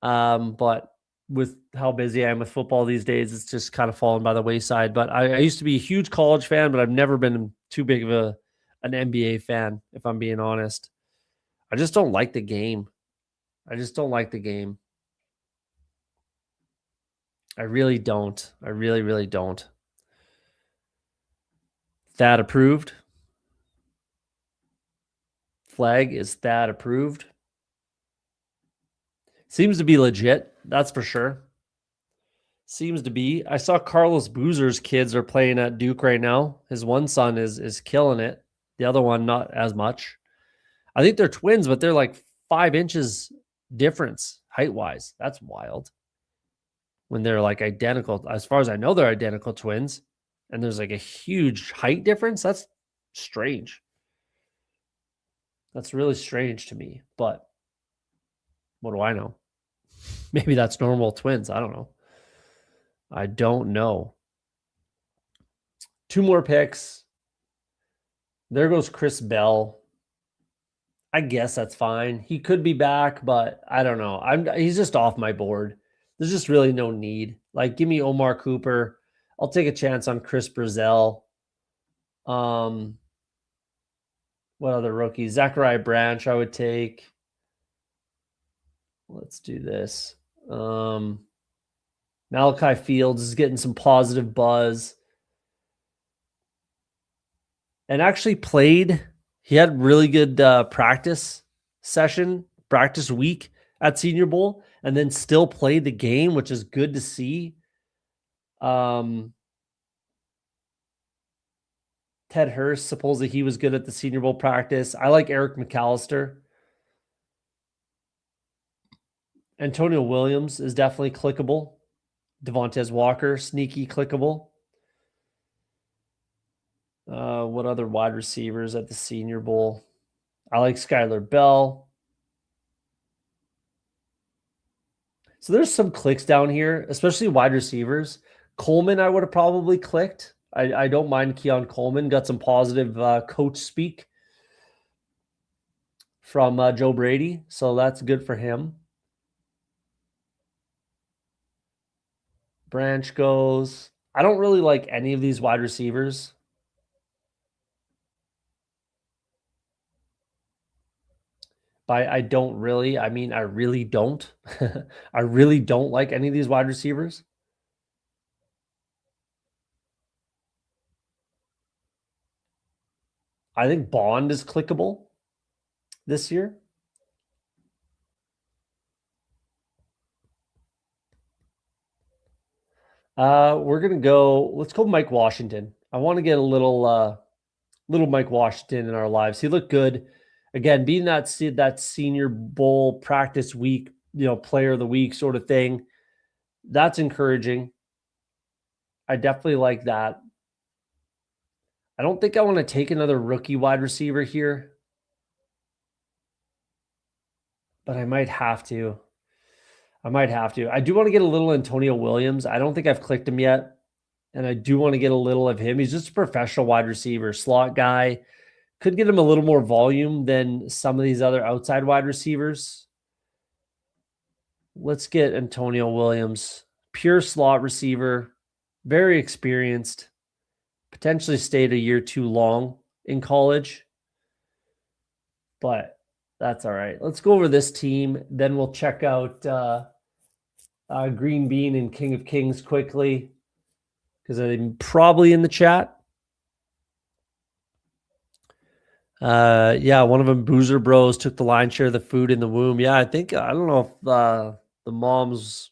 But with how busy I am with football these days, it's just kind of fallen by the wayside. But I used to be a huge college fan, but I've never been too big of an NBA fan, if I'm being honest. I just don't like the game. I really don't. I really don't. That approved. Flag is that approved. Seems to be legit. That's for sure. Seems to be. I saw Carlos Boozer's kids are playing at Duke right now. His one son is killing it. The other one not as much. I think they're twins, but they're like 5 inches difference height wise. That's wild. When they're like identical, as far as I know, they're identical twins, and there's like a huge height difference. That's strange. That's really strange to me. But what do I know? Maybe that's normal twins. I don't know. I don't know. 2 more picks. There goes Chris Bell. I guess that's fine. He could be back, but I don't know. He's just off my board. There's just really no need. Like, give me Omar Cooper. I'll take a chance on Chris Brazell. What other rookies? Zachariah Branch, I would take. Let's do this. Malachi Fields is getting some positive buzz. And actually played. He had really good practice week at Senior Bowl, and then still played the game, which is good to see. Ted Hurst, supposedly he was good at the Senior Bowl practice. I like Eric McAllister. Antonio Williams is definitely clickable. Devontae Walker, sneaky clickable. What other wide receivers at the Senior Bowl? I like Skylar Bell. So there's some clicks down here, especially wide receivers. Coleman, I would have probably clicked. I don't mind Keon Coleman. Got some positive coach speak from Joe Brady, so that's good for him. Branch goes. I don't really like any of these wide receivers. I don't really. I mean, I really don't. I really don't like any of these wide receivers. I think Bond is clickable this year. We're gonna go. Let's go Mike Washington. I want to get a little Mike Washington in our lives. He looked good. Again, being that Senior Bowl practice week, player of the week sort of thing. That's encouraging. I definitely like that. I don't think I want to take another rookie wide receiver here, but I might have to. I do want to get a little Antonio Williams. I don't think I've clicked him yet, and I do want to get a little of him. He's just a professional wide receiver, slot guy. Could get him a little more volume than some of these other outside wide receivers. Let's get Antonio Williams, pure slot receiver, very experienced, potentially stayed a year too long in college, but that's all right. Let's go over this team. Then we'll check out Green Bean and King of Kings quickly because I'm probably in the chat. Yeah, one of them, Boozer Bros, took the lion's share of the food in the womb. Yeah, I don't know if the moms,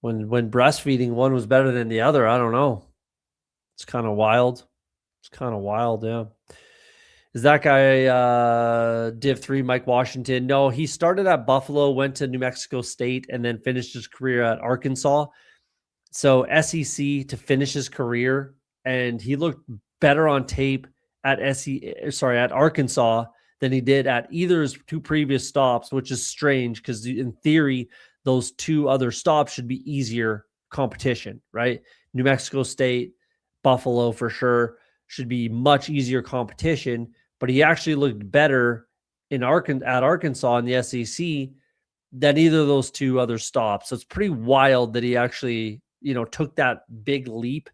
when breastfeeding, one was better than the other. I don't know. It's kind of wild. Yeah. Is that guy Div 3, Mike Washington? No, he started at Buffalo, went to New Mexico State, and then finished his career at Arkansas. So SEC to finish his career, and he looked better on tape at Arkansas than he did at either his 2 previous stops, which is strange because in theory, those 2 other stops should be easier competition, right? New Mexico State, Buffalo for sure should be much easier competition, but he actually looked better at Arkansas in the SEC than either of those 2 other stops. So it's pretty wild that he actually, took that big leap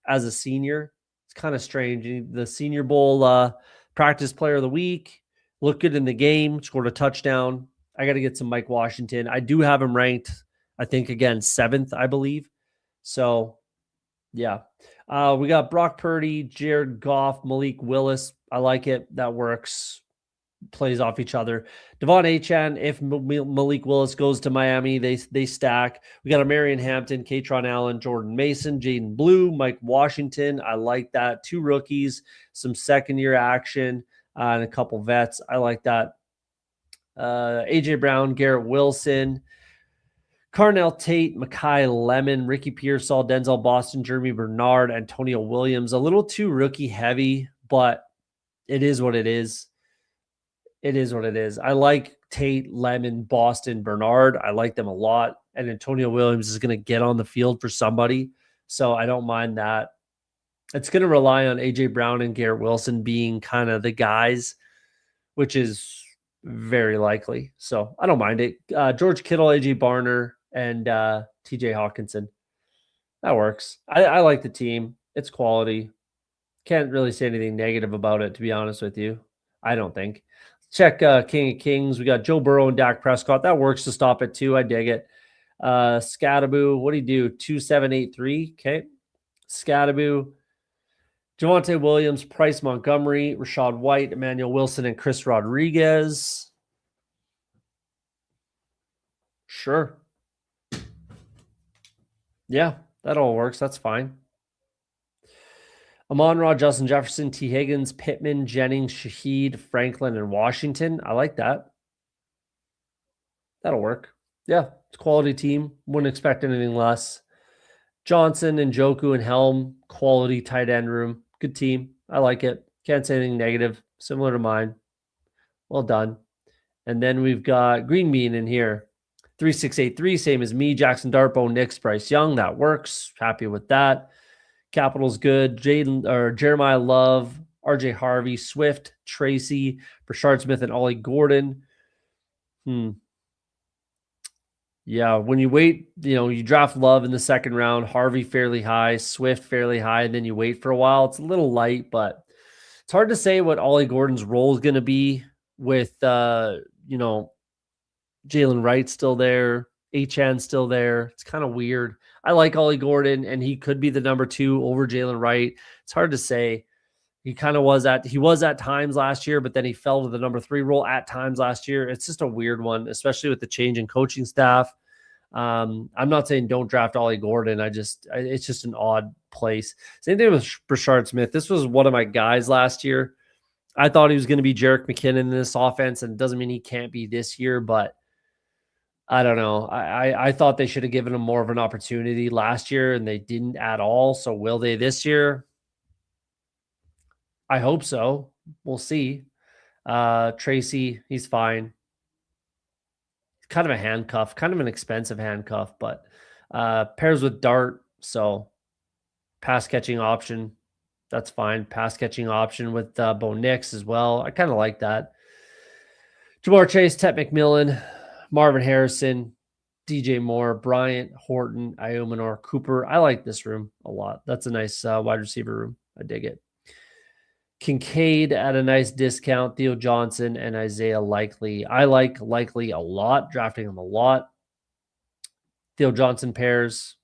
as a senior. It's kind of strange. The Senior Bowl practice player of the week, looked good in the game, scored a touchdown. I got to get some Mike Washington. I do have him ranked, I think, again, 7th, I believe. So, yeah. We got Brock Purdy, Jared Goff, Malik Willis. I like it. That works. plays off each other. Devon Achane, if Malik Willis goes to Miami, they stack. We got a Marion Hampton, Katron Allen, Jordan Mason, Jaden Blue, Mike Washington. I like that. 2 rookies, some second-year action, and a couple vets. I like that. AJ Brown, Garrett Wilson, Carnell Tate, Mekhi Lemon, Ricky Pearsall, Denzel Boston, Jeremy Bernard, Antonio Williams. A little too rookie heavy, but it is what it is. It is what it is. I like Tate, Lemon, Boston, Bernard. I like them a lot. And Antonio Williams is going to get on the field for somebody. So I don't mind that. It's going to rely on A.J. Brown and Garrett Wilson being kind of the guys, which is very likely. So I don't mind it. George Kittle, A.J. Barner, and T.J. Hawkinson. That works. I like the team. It's quality. Can't really say anything negative about it, to be honest with you. I don't think. Check King of Kings. We got Joe Burrow and Dak Prescott. That works to stop it too. I dig it. Scattaboo. What do you do? 2783. Okay. Scattaboo. Javonte Williams, Price Montgomery, Rashad White, Emmanuel Wilson, and Chris Rodriguez. Sure. Yeah, that all works. That's fine. Amon-Ra, Justin Jefferson, T. Higgins, Pittman, Jennings, Shaheed, Franklin, and Washington. I like that. That'll work. Yeah, it's a quality team. Wouldn't expect anything less. Johnson and Njoku and Helm, quality tight end room. Good team. I like it. Can't say anything negative. Similar to mine. Well done. And then we've got Green Bean in here. 3683, same as me. Jackson Darpo, Knicks, Bryce Young. That works. Happy with that. Capital's good. Jeremiah Love, RJ Harvey, Swift, Tracy, Brashard Smith, and Ollie Gordon. Yeah, when you wait, you draft Love in the second round, Harvey fairly high, Swift fairly high, and then you wait for a while. It's a little light, but it's hard to say what Ollie Gordon's role is going to be with, Jalen Wright still there, Achane still there. It's kind of weird. I like Ollie Gordon, and he could be the number 2 over Jalen Wright. It's hard to say. He was at times last year, but then he fell to the number 3 role at times last year. It's just a weird one, especially with the change in coaching staff. I'm not saying don't draft Ollie Gordon. It's just an odd place. Same thing with Brashard Smith. This was one of my guys last year. I thought he was going to be Jerick McKinnon in this offense, and it doesn't mean he can't be this year, but I don't know. I thought they should have given him more of an opportunity last year, and they didn't at all. So will they this year? I hope so. We'll see. Tracy, he's fine. Kind of a handcuff, kind of an expensive handcuff, but pairs with Dart, so pass catching option. That's fine. Pass catching option with Bo Nix as well. I kind of like that. Jamar Chase, Tet McMillan, Marvin Harrison, DJ Moore, Bryant, Horton, Iomanor, Cooper. I like this room a lot. That's a nice wide receiver room. I dig it. Kincaid at a nice discount, Theo Johnson and Isaiah Likely. I like Likely a lot, drafting him a lot. Theo Johnson pairs.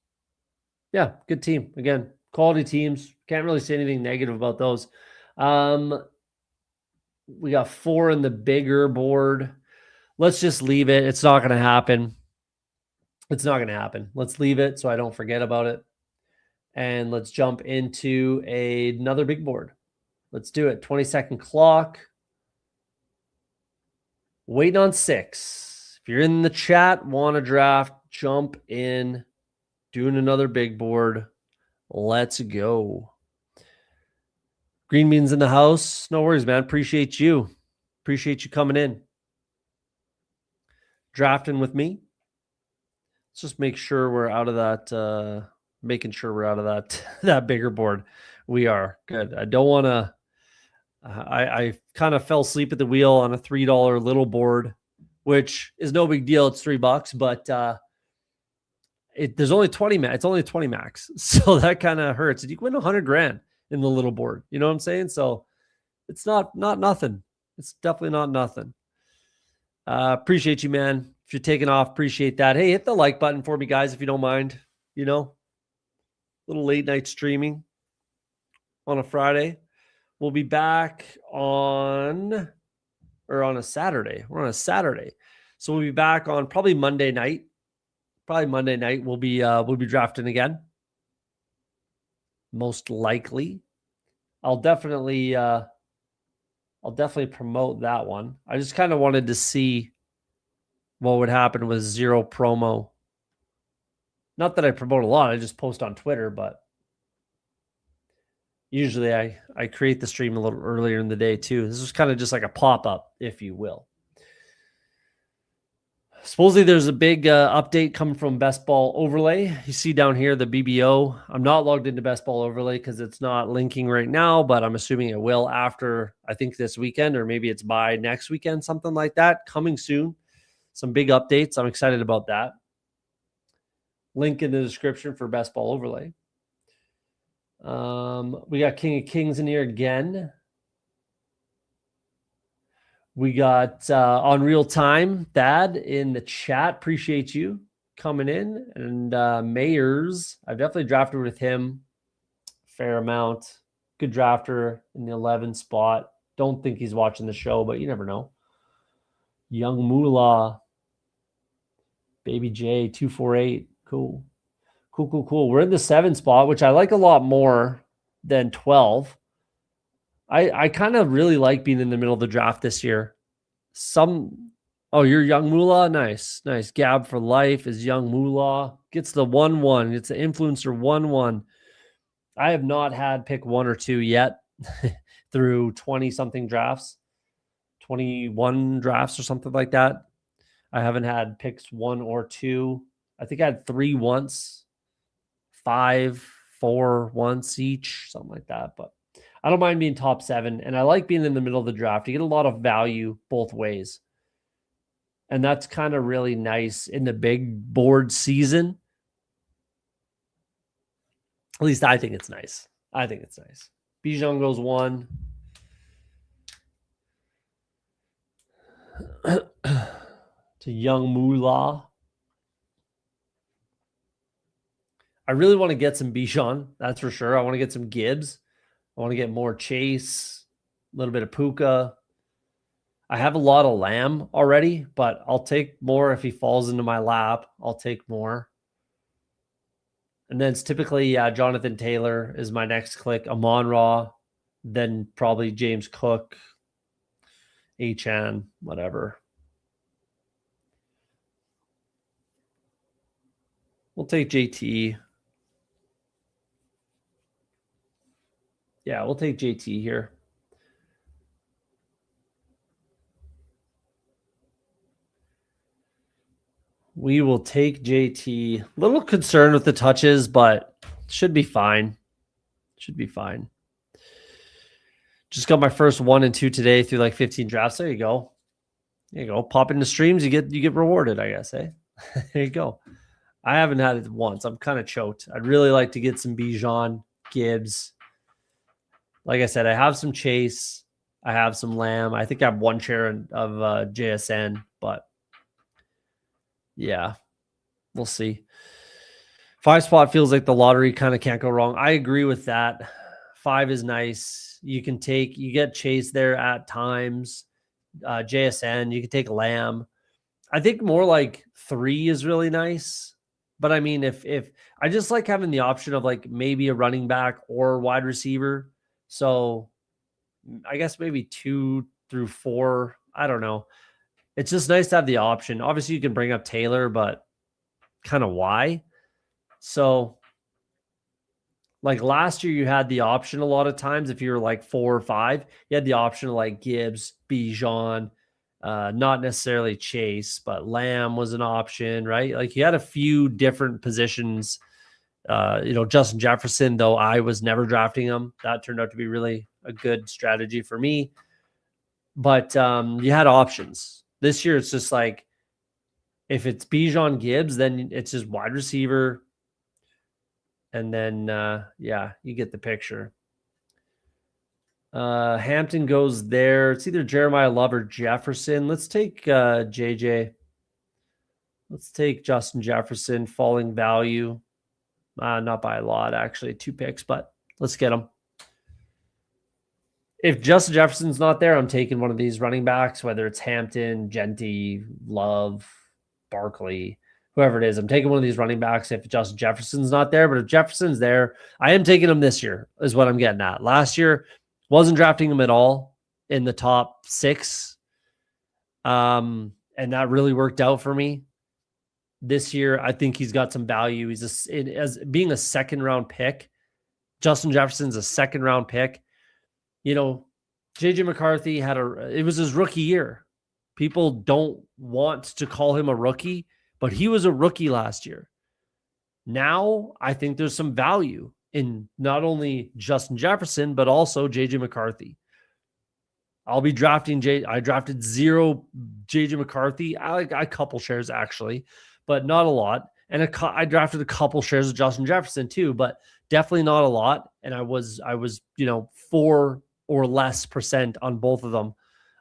Yeah, good team. Again, quality teams. Can't really say anything negative about those. We got 4 in the bigger board. Let's just leave it. It's not going to happen. It's not going to happen. Let's leave it so I don't forget about it. And let's jump into another big board. Let's do it. 20-second clock. Waiting on 6. If you're in the chat, want to draft, jump in. Doing another big board. Let's go. Green Beans in the house. No worries, man. Appreciate you. Appreciate you coming in. Drafting with me. Let's just make sure we're out of that. Making sure we're out of that bigger board. We are. Good. I don't want to. I kind of fell asleep at the wheel on a $3 little board, which is no big deal. It's $3, but there's only 20 max. It's only 20 max, so that kind of hurts. You can win $100,000 in the little board. You know what I'm saying? So it's not nothing. It's definitely not nothing. Appreciate you, man. If you're taking off, appreciate that. Hey, hit the like button for me, guys, if you don't mind. Little late night streaming on a Friday. We'll be back on, or on a Saturday. We're on a Saturday. So we'll be back on probably Monday night. We'll be drafting again. Most likely. I'll definitely promote that one. I just kind of wanted to see what would happen with zero promo. Not that I promote a lot, I just post on Twitter, but usually I create the stream a little earlier in the day too. This was kind of just like a pop-up, if you will. Supposedly there's a big update coming from Best Ball Overlay. You see down here the BBO. I'm not logged into Best Ball Overlay because it's not linking right now, but I'm assuming it will after, I think, this weekend, or maybe it's by next weekend, something like that. Coming soon. Some big updates. I'm excited about that. Link in the description for Best Ball Overlay. We got King of Kings in here again. We got on real time, Thad in the chat. Appreciate you coming in. And Mayers, I've definitely drafted with him fair amount. Good drafter in the 11 spot. Don't think he's watching the show, but you never know. Young Moolah, Baby J, 248. Cool. We're in the 7 spot, which I like a lot more than 12. I kind of really like being in the middle of the draft this year. Oh, you're Young Moolah? Nice. Gab for life is Young Moolah. Gets the 1-1. It's the influencer 1-1. I have not had pick 1 or 2 yet through 20-something drafts. 21 drafts or something like that. I haven't had picks 1 or 2. I think I had 3 once. 5, 4 once each, something like that. But I don't mind being top 7, and I like being in the middle of the draft. You get a lot of value both ways. And that's kind of really nice in the big board season. At least I think it's nice. Bijan goes 1. To Young Moolah. I really want to get some Bijan, that's for sure. I want to get some Gibbs. I want to get more Chase, a little bit of Puka. I have a lot of Lamb already, but I'll take more if he falls into my lap. I'll take more. And then it's typically Jonathan Taylor is my next click. Amon-Ra, then probably James Cook, Achan, whatever. We'll take JT. Yeah, we'll take JT here. We will take JT. A little concerned with the touches, but should be fine. Just got my first 1 and 2 today through like 15 drafts. There you go. Pop into streams, you get rewarded, I guess, eh? There you go. I haven't had it once. I'm kind of choked. I'd really like to get some Bijan, Gibbs. Like I said, I have some Chase. I have some Lamb. I think I have 1 share of JSN, but yeah, we'll see. 5 spot feels like the lottery, kind of can't go wrong. I agree with that. 5 is nice. You get Chase there at times. JSN, you can take Lamb. I think more like 3 is really nice. But I mean, if I just like having the option of like maybe a running back or wide receiver. So I guess maybe 2 through 4. I don't know. It's just nice to have the option. Obviously, you can bring up Taylor, but kind of why? So, like last year, you had the option a lot of times. If you were like 4 or 5, you had the option of like Gibbs, Bijan, not necessarily Chase, but Lamb was an option, right? Like you had a few different positions. Justin Jefferson, though I was never drafting him. That turned out to be really a good strategy for me. But you had options. This year, it's just like, if it's Bijan, Gibbs, then it's just wide receiver. And then, you get the picture. Hampton goes there. It's either Jeremiah Love or Jefferson. Let's take JJ. Let's take Justin Jefferson, falling value. Not by a lot, actually. 2 picks, but let's get him. If Justin Jefferson's not there, I'm taking one of these running backs, whether it's Hampton, Genty, Love, Barkley, whoever it is. I'm taking one of these running backs if Justin Jefferson's not there. But if Jefferson's there, I am taking him this year, is what I'm getting at. Last year, wasn't drafting him at all in the top 6. And that really worked out for me. This year, I think he's got some value. He's as being a second round pick. Justin Jefferson's a second round pick. You know, JJ McCarthy it was his rookie year. People don't want to call him a rookie, but he was a rookie last year. Now, I think there's some value in not only Justin Jefferson, but also JJ McCarthy. I'll be drafting I drafted 0 JJ McCarthy. I got a couple shares actually, but not a lot. And I drafted a couple shares of Justin Jefferson too, but definitely not a lot. And I was 4 or less percent on both of them.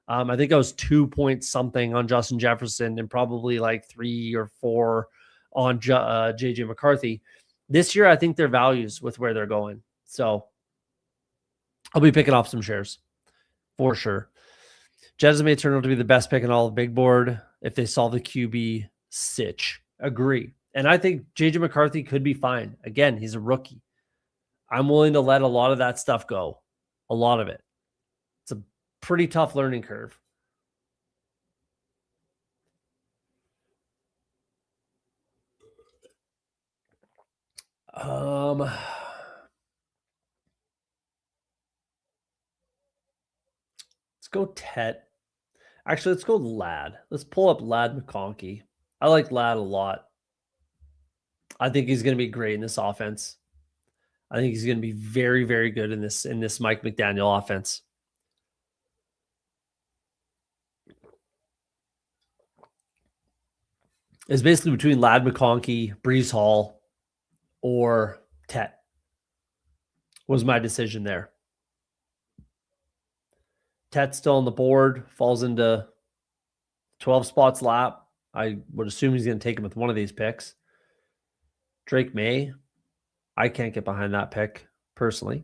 I think I was 2 point something on Justin Jefferson and probably like 3 or 4 on JJ McCarthy. This year, I think their values with where they're going. So I'll be picking off some shares for sure. Jets may turn out to be the best pick in all of big board if they solve the QB sitch. Agree. And I think JJ McCarthy could be fine. Again, he's a rookie. I'm willing to let a lot of that stuff go. A lot of it. It's a pretty tough learning curve. Let's go Tet. Actually, let's go Lad. Let's pull up Lad McConkey. I like Lad a lot. I think he's going to be great in this offense. I think he's going to be very, very good in this Mike McDaniel offense. It's basically between Lad McConkey, Brees Hall, or Tet. Was my decision there. Tet's still on the board, falls into 12 spots lap. I would assume he's going to take him with one of these picks. Drake May, I can't get behind that pick personally.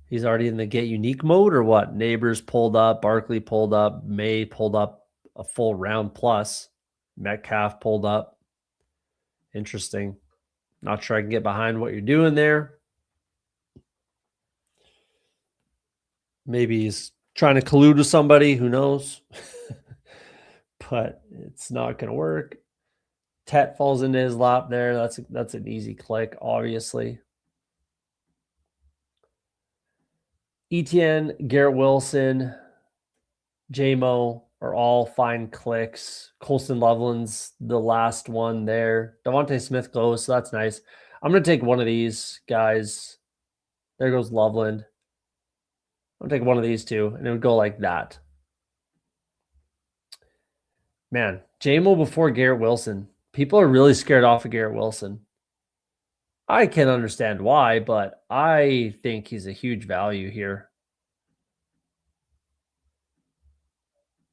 He's already in the get unique mode or what? Neighbors pulled up, Barkley pulled up, May pulled up a full round plus, Metcalf pulled up. Interesting. Not sure I can get behind what you're doing there. Maybe he's trying to collude with somebody, who knows? But it's not going to work. Tet falls into his lap there. That's an easy click, obviously. Etienne, Garrett Wilson, J-Mo are all fine clicks. Colston Loveland's the last one there. Devontae Smith goes, so that's nice. I'm going to take one of these guys. There goes Loveland. I'm going to take one of these two, and it would go like that. Man, J-Mo before Garrett Wilson. People are really scared off of Garrett Wilson. I can understand why, but I think he's a huge value here.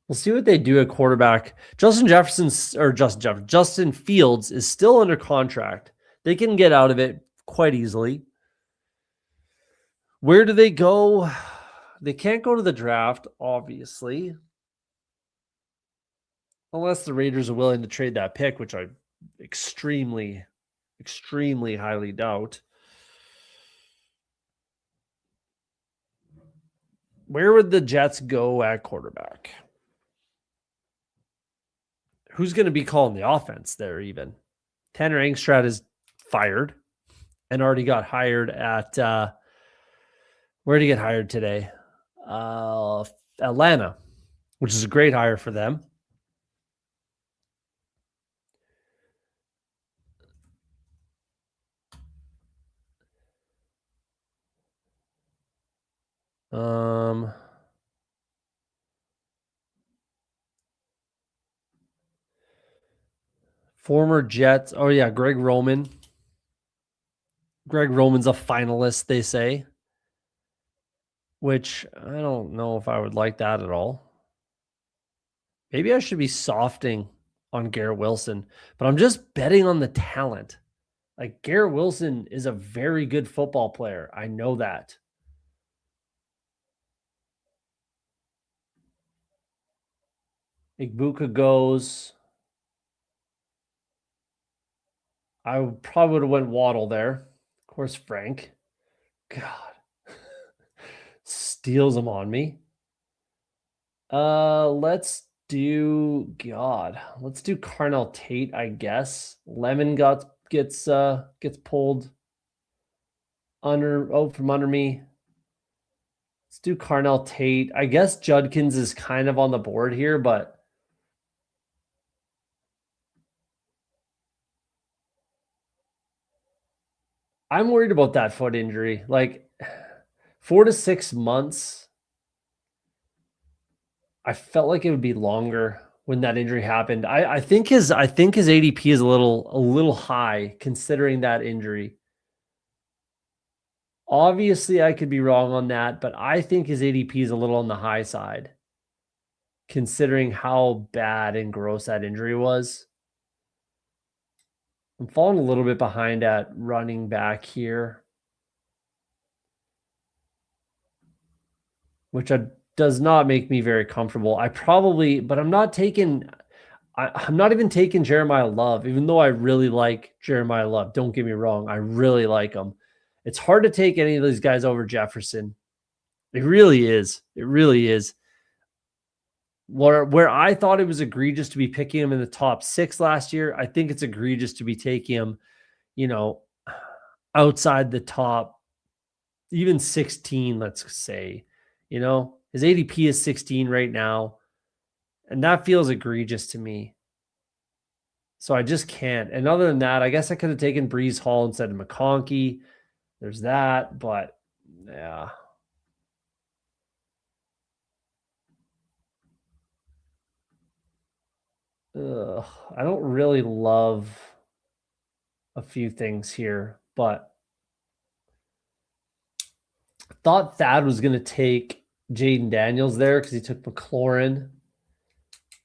We'll see what they do at quarterback. Justin Fields is still under contract. They can get out of it quite easily. Where do they go? They can't go to the draft, obviously. Unless the Raiders are willing to trade that pick, which I extremely, extremely highly doubt. Where would the Jets go at quarterback? Who's going to be calling the offense there even? Tanner Engstrad is fired and already got hired at where did he get hired today? Atlanta, which is a great hire for them. Former Jets. Oh yeah, Greg Roman. Greg Roman's a finalist, they say. Which I don't know if I would like that at all. Maybe I should be softing on Garrett Wilson, but I'm just betting on the talent. Like Garrett Wilson is a very good football player. I know that. Igbuka goes. I probably would have went Waddle there. Of course, Frank. God. Steals them on me. Let's do Let's do Carnell Tate, I guess. Lemon gets pulled from under me. Let's do Carnell Tate. I guess Judkins is kind of on the board here, but I'm worried about that foot injury. Like 4 to 6 months. I felt like it would be longer when that injury happened. I think his ADP is a little high considering that injury. Obviously, I could be wrong on that, but I think his ADP is a little on the high side considering how bad and gross that injury was. I'm falling a little bit behind at running back here, which does not make me very comfortable. But I'm not even taking Jeremiah Love, even though I really like Jeremiah Love. Don't get me wrong. I really like him. It's hard to take any of these guys over Jefferson. It really is. It really is. Where I thought it was egregious to be picking him in the top 6 last year, I think it's egregious to be taking him, outside the top, even 16, let's say. His ADP is 16 right now, and that feels egregious to me. So I just can't. And other than that, I guess I could have taken Breeze Hall instead of McConkey. There's that, but yeah. I don't really love a few things here, but I thought Thad was going to take Jaden Daniels there because he took McLaurin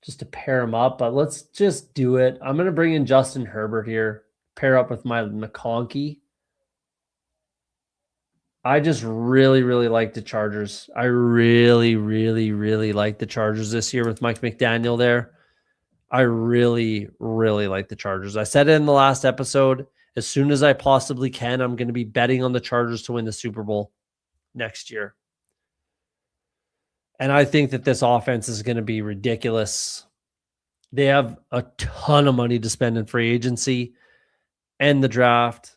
just to pair him up, but let's just do it. I'm going to bring in Justin Herbert here, pair up with my McConkey. I just really, really like the Chargers. I really, really, really like the Chargers this year with Mike McDaniel there. I really, really like the Chargers. I said it in the last episode. As soon as I possibly can, I'm going to be betting on the Chargers to win the Super Bowl next year. And I think that this offense is going to be ridiculous. They have a ton of money to spend in free agency and the draft.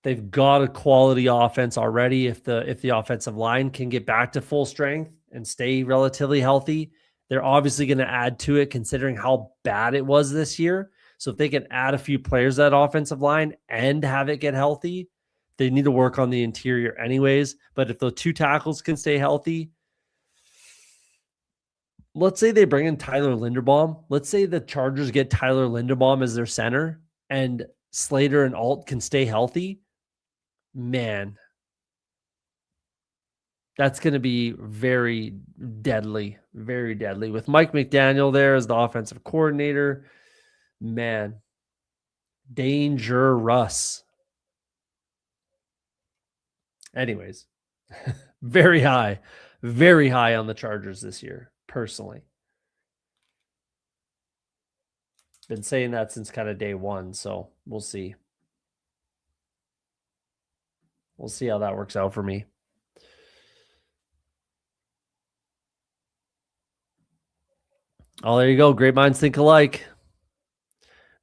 They've got a quality offense already. If the offensive line can get back to full strength and stay relatively healthy, they're obviously going to add to it considering how bad it was this year. So if they can add a few players to that offensive line and have it get healthy, they need to work on the interior anyways. But if those 2 tackles can stay healthy, let's say they bring in Tyler Linderbaum. Let's say the Chargers get Tyler Linderbaum as their center and Slater and Alt can stay healthy. Man, that's going to be very deadly, very deadly. With Mike McDaniel there as the offensive coordinator, man, dangerous. Anyways, very high on the Chargers this year, personally. Been saying that since kind of day one, so we'll see. We'll see how that works out for me. Oh, there you go. Great minds think alike.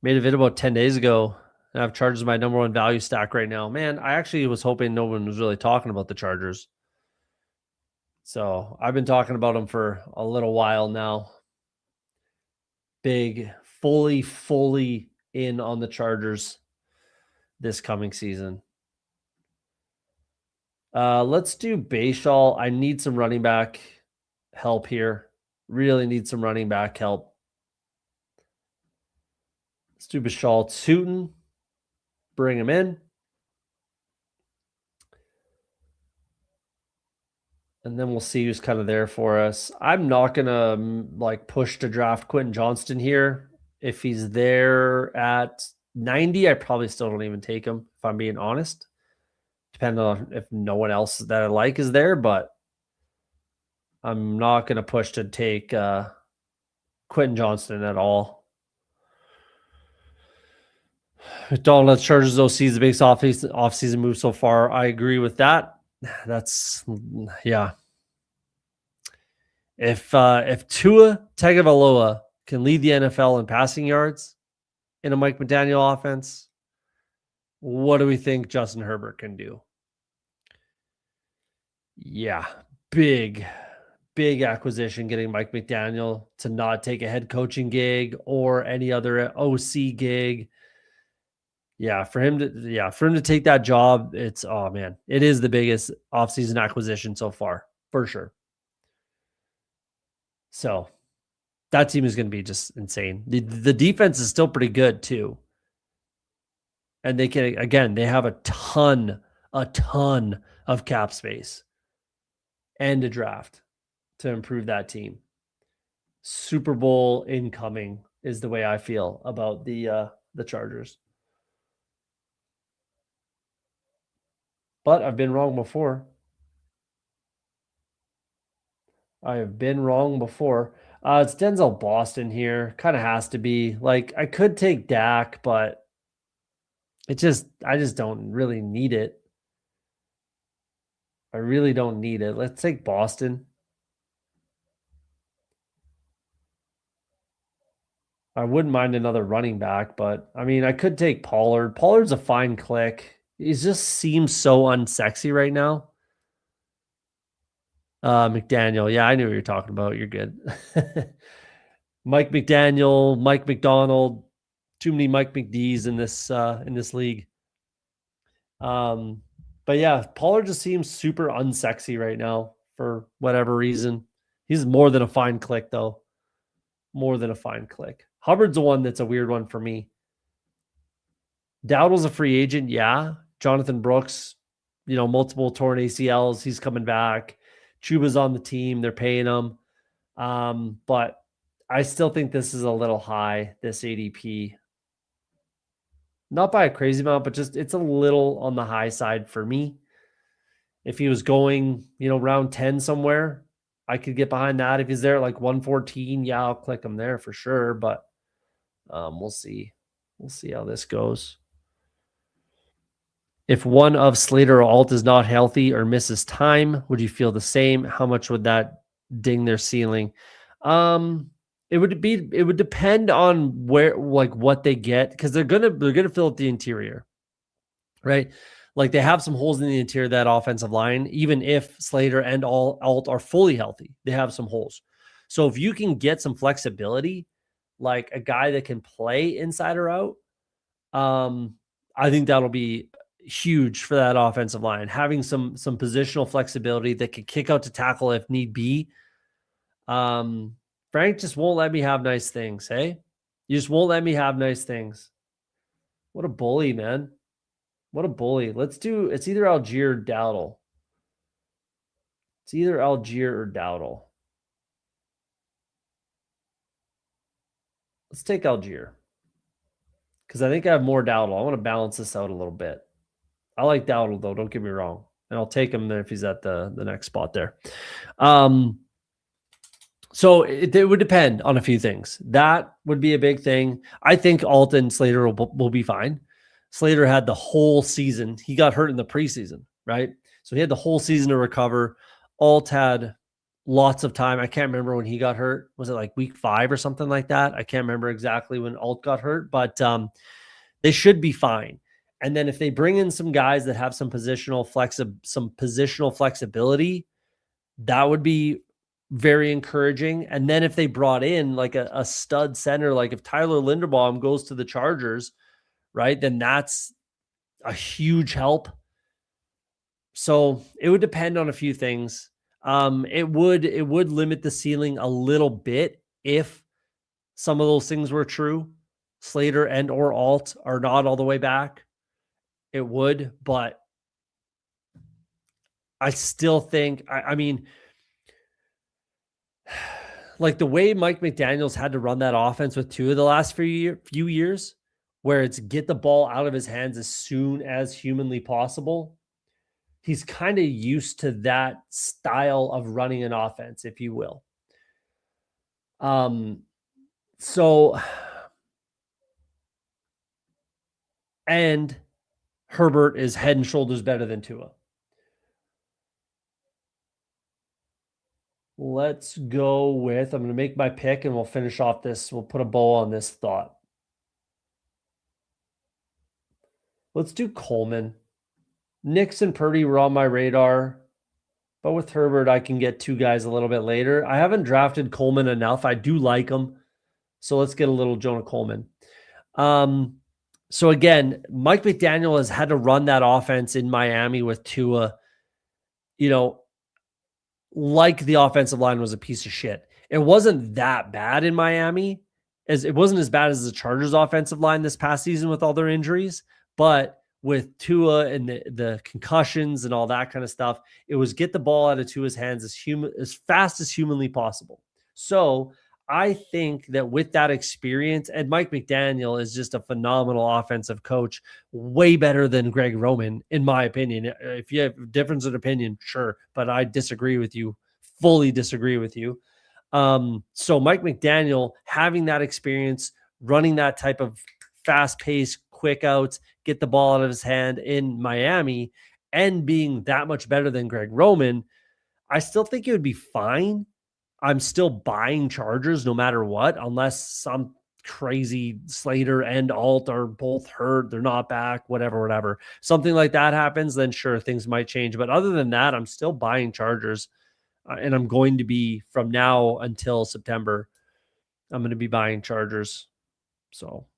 Made a video about 10 days ago. I have Chargers my number 1 value stack right now. Man, I actually was hoping no one was really talking about the Chargers. So I've been talking about them for a little while now. Big, fully in on the Chargers this coming season. Let's do Bayshall. I need some running back help here. Really need some running back help. Let's do Bashal Tootin. Bring him in. And then we'll see who's kind of there for us. I'm not going to push to draft Quentin Johnston here. If he's there at 90, I probably still don't even take him, if I'm being honest. Depending on if no one else that I like is there, but I'm not going to push to take Quentin Johnston at all. McDonald Chargers OC is the biggest off-season move so far. I agree with that. That's yeah. If Tua Tagovailoa can lead the NFL in passing yards in a Mike McDaniel offense, what do we think Justin Herbert can do? Yeah, big acquisition getting Mike McDaniel to not take a head coaching gig or any other OC gig. Yeah, for him to take that job, it is the biggest offseason acquisition so far, for sure. So that team is going to be just insane. The defense is still pretty good too. And they have a ton of cap space and a draft to improve that team. Super Bowl incoming is the way I feel about the Chargers. But I've been wrong before. I have been wrong before. It's Denzel Boston here. Kind of has to be. Like, I could take Dak, but I just don't really need it. I really don't need it. Let's take Boston. I wouldn't mind another running back, but I mean, I could take Pollard. Pollard's a fine click. He just seems so unsexy right now. McDaniel. Yeah, I knew what you're talking about. You're good. Mike McDaniel, Mike McDonald. Too many Mike McDees in this league. But yeah, Pollard just seems super unsexy right now for whatever reason. He's more than a fine click, though. More than a fine click. Hubbard's the one that's a weird one for me. Dowdle's a free agent, yeah. Jonathan Brooks, multiple torn ACLs. He's coming back. Chuba's on the team. They're paying him. But I still think this is a little high, this ADP. Not by a crazy amount, but just it's a little on the high side for me. If he was going, round 10 somewhere, I could get behind that. If he's there at like 114, yeah, I'll click him there for sure. But we'll see. We'll see how this goes. If one of Slater or Alt is not healthy or misses time, would you feel the same? How much would that ding their ceiling? It would depend on where, like, what they get, because they're gonna fill up the interior, right? Like, they have some holes in the interior of that offensive line. Even if Slater and Alt are fully healthy, they have some holes. So if you can get some flexibility, like a guy that can play inside or out, I think that'll be huge for that offensive line. Having some positional flexibility that could kick out to tackle if need be. Frank just won't let me have nice things, hey? You just won't let me have nice things. What a bully, man. What a bully. It's either Algier or Dowdle. It's either Algier or Dowdle. Let's take Algier, because I think I have more Dowdle. I want to balance this out a little bit. I like Dowdle, though. Don't get me wrong. And I'll take him there if he's at the next spot there. So it would depend on a few things. That would be a big thing. I think Alton Slater will be fine. Slater had the whole season. He got hurt in the preseason, right? So he had the whole season to recover. Alt had lots of time. I can't remember when he got hurt. Was it like week 5 or something like that? I can't remember exactly when Alt got hurt, but they should be fine. And then if they bring in some guys that have some positional flexibility, that would be very encouraging. And then if they brought in like a stud center, like if Tyler Linderbaum goes to the Chargers, right, then that's a huge help. So it would depend on a few things. It would limit the ceiling a little bit if some of those things were true. Slater and or Alt are not all the way back. It would, but I still think, I mean, like the way Mike McDaniel's had to run that offense with Tua the last few years, where it's get the ball out of his hands as soon as humanly possible. He's kind of used to that style of running an offense, if you will. So, and Herbert is head and shoulders better than Tua. Let's go with, I'm going to make my pick and we'll finish off this. We'll put a bow on this thought. Let's do Coleman. Nix and Purdy were on my radar, but with Herbert, I can get two guys a little bit later. I haven't drafted Coleman enough. I do like him. So let's get a little Jonah Coleman. So again, Mike McDaniel has had to run that offense in Miami with Tua, like the offensive line was a piece of shit. It wasn't that bad in Miami, as it wasn't as bad as the Chargers offensive line this past season with all their injuries, but with Tua and the concussions and all that kind of stuff, it was get the ball out of Tua's hands as fast as humanly possible. So I think that with that experience, and Mike McDaniel is just a phenomenal offensive coach, way better than Greg Roman, in my opinion. If you have a difference of opinion, sure, but I disagree with you, fully disagree with you. So Mike McDaniel having that experience, running that type of fast-paced, quick outs, get the ball out of his hand in Miami, and being that much better than Greg Roman, I still think it would be fine. I'm still buying Chargers no matter what, unless some crazy Slater and Alt are both hurt, they're not back, whatever. Something like that happens, then sure, things might change. But other than that, I'm still buying Chargers. And I'm going to be, from now until September, I'm going to be buying Chargers. So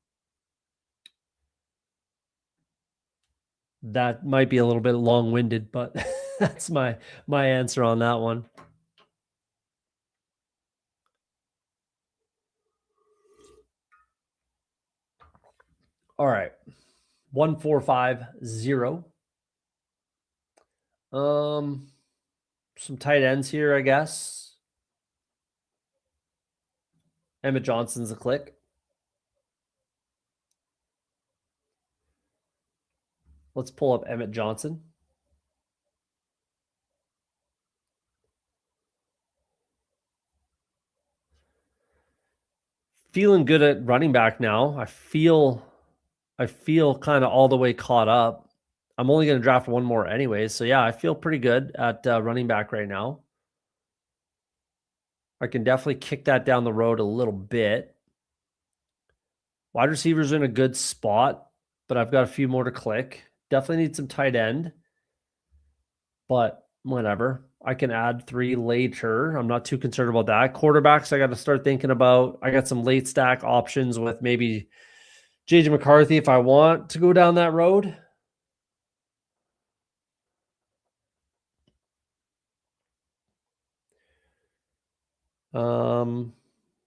that might be a little bit long-winded, but that's my answer on that one. All right. 1450. Some tight ends here, I guess. Emmett Johnson's a click. Let's pull up Emmett Johnson. Feeling good at running back now. I feel kind of all the way caught up. I'm only going to draft one more anyways. So yeah, I feel pretty good at running back right now. I can definitely kick that down the road a little bit. Wide receivers in a good spot, but I've got a few more to click. Definitely need some tight end, but whatever. I can add 3 later. I'm not too concerned about that. Quarterbacks, I got to start thinking about. I got some late stack options with maybe JJ McCarthy if I want to go down that road.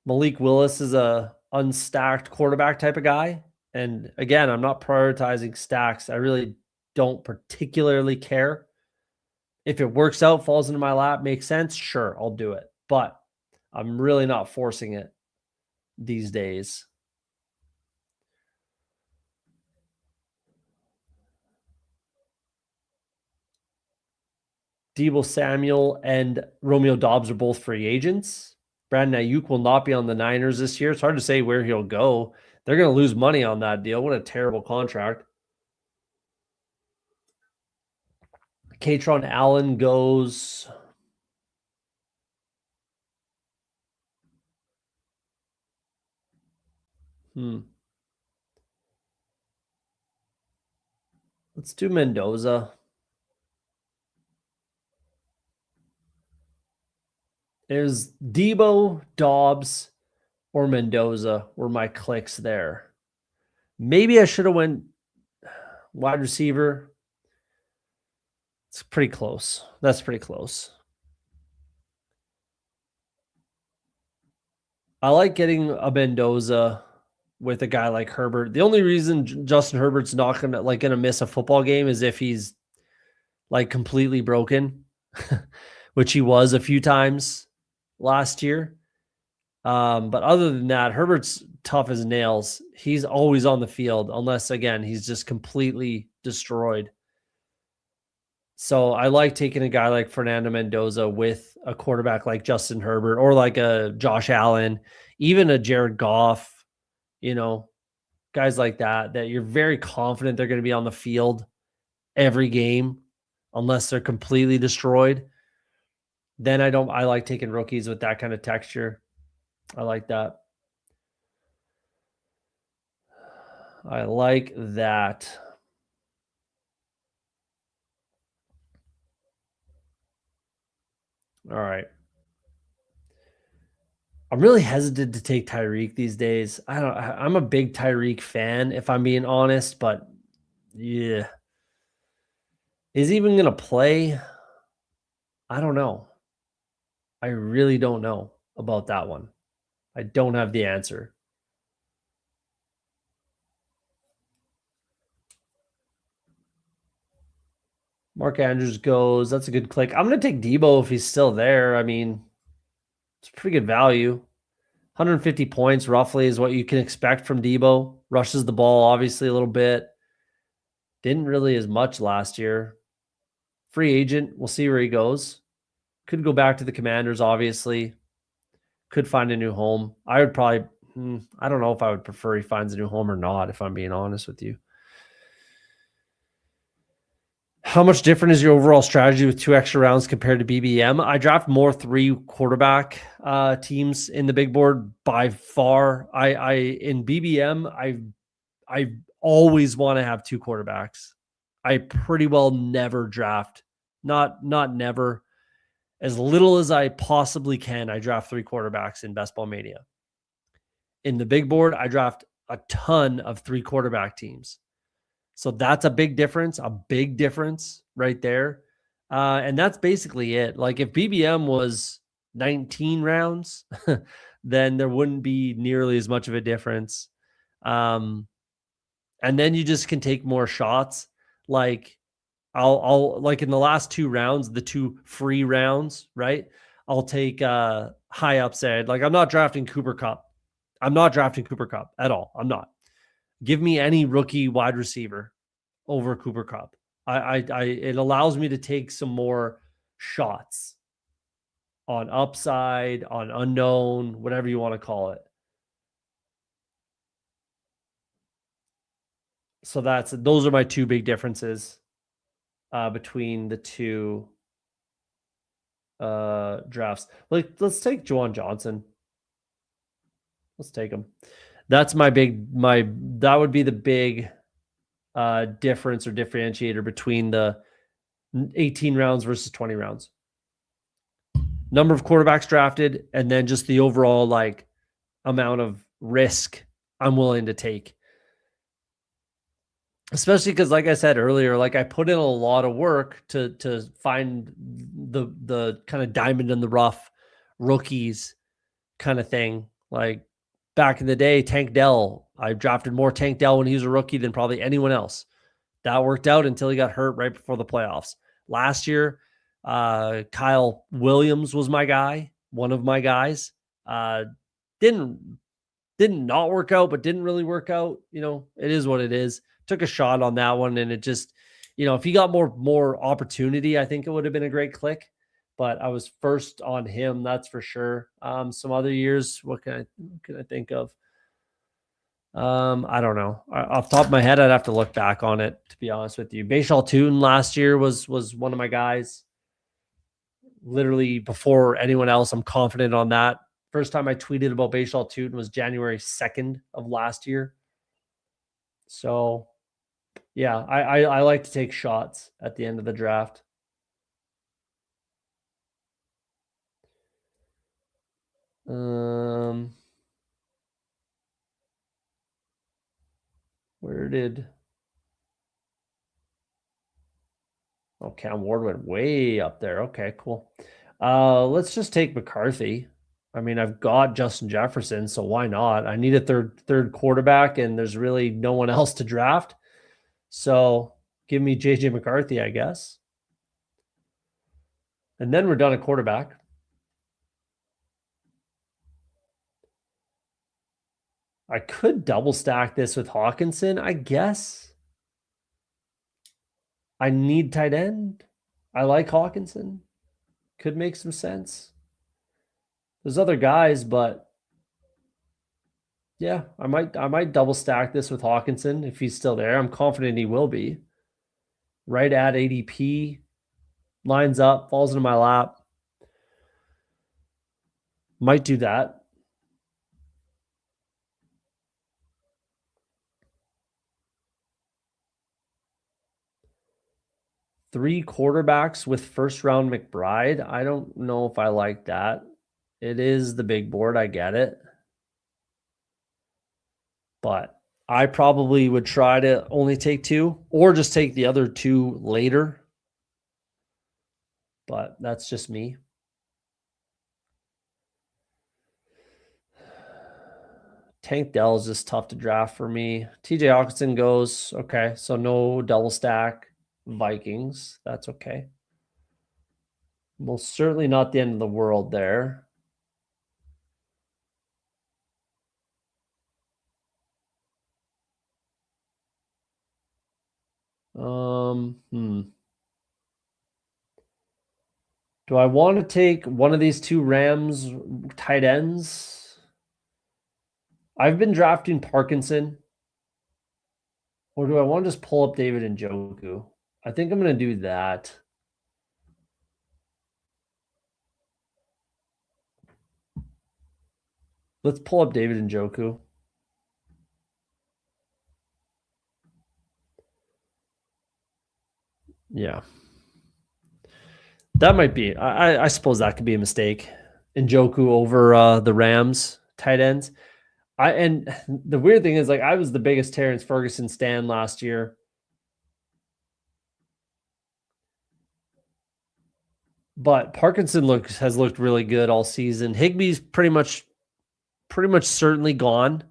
Malik Willis is a unstacked quarterback type of guy. And again, I'm not prioritizing stacks. I really don't particularly care. If it works out, falls into my lap, makes sense, sure, I'll do it. But I'm really not forcing it these days. Deebo Samuel and Romeo Doubs are both free agents. Brandon Ayuk will not be on the Niners this year. It's hard to say where he'll go. They're going to lose money on that deal. What a terrible contract. Katron Allen goes. Let's do Mendoza. There's Deebo, Dobbs, or Mendoza were my clicks there. Maybe I should have went wide receiver. It's pretty close. That's pretty close. I like getting a Mendoza with a guy like Herbert. The only reason Justin Herbert's not gonna miss a football game is if he's like completely broken, which he was a few times last year. But other than that, Herbert's tough as nails. He's always on the field, unless again he's just completely destroyed. So I like taking a guy like Fernando Mendoza with a quarterback like Justin Herbert or like a Josh Allen, even a Jared Goff, you know, guys like that, that you're very confident they're going to be on the field every game unless they're completely destroyed. Then I like taking rookies with that kind of texture. I like that. I like that. All right. I'm really hesitant to take Tyreek these days. I'm a big Tyreek fan, if I'm being honest, but yeah. Is he even going to play? I don't know. I really don't know about that one. I don't have the answer. Mark Andrews goes. That's a good click. I'm going to take Debo if he's still there. I mean, it's pretty good value. 150 points roughly is what you can expect from Debo. Rushes the ball obviously a little bit. Didn't really as much last year. Free agent. We'll see where he goes. Could go back to the Commanders, obviously. Could find a new home. I would probably, I don't know if I would prefer he finds a new home or not, if I'm being honest with you. How much different is your overall strategy with 2 extra rounds compared to BBM? I draft more 3 quarterback teams in the big board by far. I in BBM, I always want to have 2 quarterbacks. I pretty well never draft, not never. As little as I possibly can, I draft 3 quarterbacks in Best Ball Mania. In the big board, I draft a ton of 3 quarterback teams. So that's a big difference right there. And that's basically it. Like if BBM was 19 rounds, then there wouldn't be nearly as much of a difference. And then you just can take more shots. Like I'll like in the last 2 rounds, the 2 free rounds, right? I'll take high upside. Like I'm not drafting Cooper Kupp. I'm not drafting Cooper Kupp at all. I'm not. Give me any rookie wide receiver over Cooper Kupp. It allows me to take some more shots on upside, on unknown, whatever you want to call it. So those are my 2 big differences between the 2 drafts. Like let's take Juwan Johnson. Let's take him. That's that would be the big difference or differentiator between the 18 rounds versus 20 rounds. Number of quarterbacks drafted, and then just the overall like amount of risk I'm willing to take. Especially because, like I said earlier, like I put in a lot of work to find the kind of diamond in the rough rookies kind of thing. Like back in the day, Tank Dell, I drafted more Tank Dell when he was a rookie than probably anyone else. That worked out until he got hurt right before the playoffs. Last year, Kyle Williams was my guy, one of my guys. Didn't not work out, but didn't really work out. You know, it is what it is. Took a shot on that one, and it just, you know, if he got more opportunity, I think it would have been a great click. But I was first on him, that's for sure. Some other years, what can I think of? I don't know. Off the top of my head, I'd have to look back on it, to be honest with you. Baishal Toon last year was one of my guys. Literally before anyone else, I'm confident on that. First time I tweeted about Baishal Toon was January 2nd of last year. So, yeah, I like to take shots at the end of the draft. Where did Cam Ward went way up there. Okay, cool. Let's just take McCarthy. I mean, I've got Justin Jefferson, so why not? I need a third quarterback, and there's really no one else to draft. So give me JJ McCarthy, I guess. And then we're done at quarterback. I could double stack this with Hawkinson, I guess. I need tight end. I like Hawkinson. Could make some sense. There's other guys, but yeah, I might double stack this with Hawkinson if he's still there. I'm confident he will be. Right at ADP, lines up, falls into my lap. Might do that. Three quarterbacks with first round McBride. I don't know if I like that. It is the big board. I get it. But I probably would try to only take two or just take the other two later. But that's just me. Tank Dell is just tough to draft for me. TJ Hawkinson goes. Okay. So no double stack Vikings. That's okay. Most certainly not the end of the world there. Do I want to take one of these two Rams tight ends? I've been drafting Parkinson. Or do I want to just pull up David Njoku? I think I'm going to do that. Let's pull up David Njoku. Yeah. That might be. I suppose that could be a mistake. Njoku over the Rams tight ends. And the weird thing is, like, I was the biggest Terrence Ferguson stan last year. But Parkinson has looked really good all season. Higbee's pretty much certainly gone.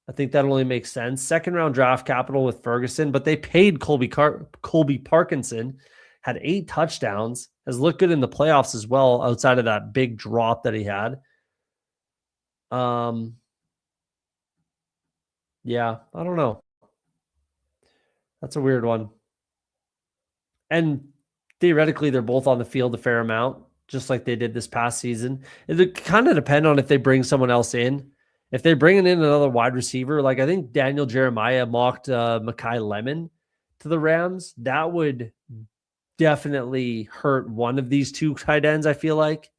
I think that only makes sense. Second round draft capital with Ferguson, but they paid Colby Parkinson, had 8 touchdowns, has looked good in the playoffs as well, outside of that big drop that he had. Yeah, I don't know. That's a weird one. And theoretically, they're both on the field a fair amount, just like they did this past season. It kind of depend on if they bring someone else in. If they're bringing in another wide receiver, like I think Daniel Jeremiah mocked Mekhi Lemon to the Rams, that would definitely hurt one of these two tight ends, I feel like.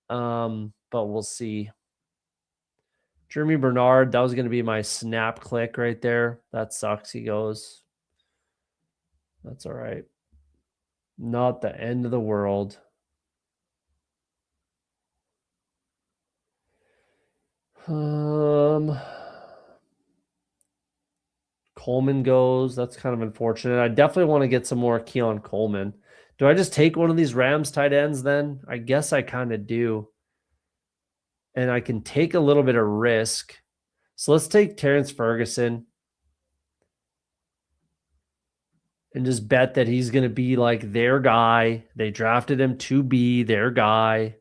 But we'll see. Jeremy Bernard, that was going to be my snap click right there. That sucks. He goes. That's all right. Not the end of the world. Coleman goes. That's kind of unfortunate. I definitely want to get some more Keon Coleman. Do I just take one of these Rams tight ends then? I guess I kind of do. And I can take a little bit of risk. So let's take Terrence Ferguson and just bet that he's going to be like their guy. They drafted him to be their guy.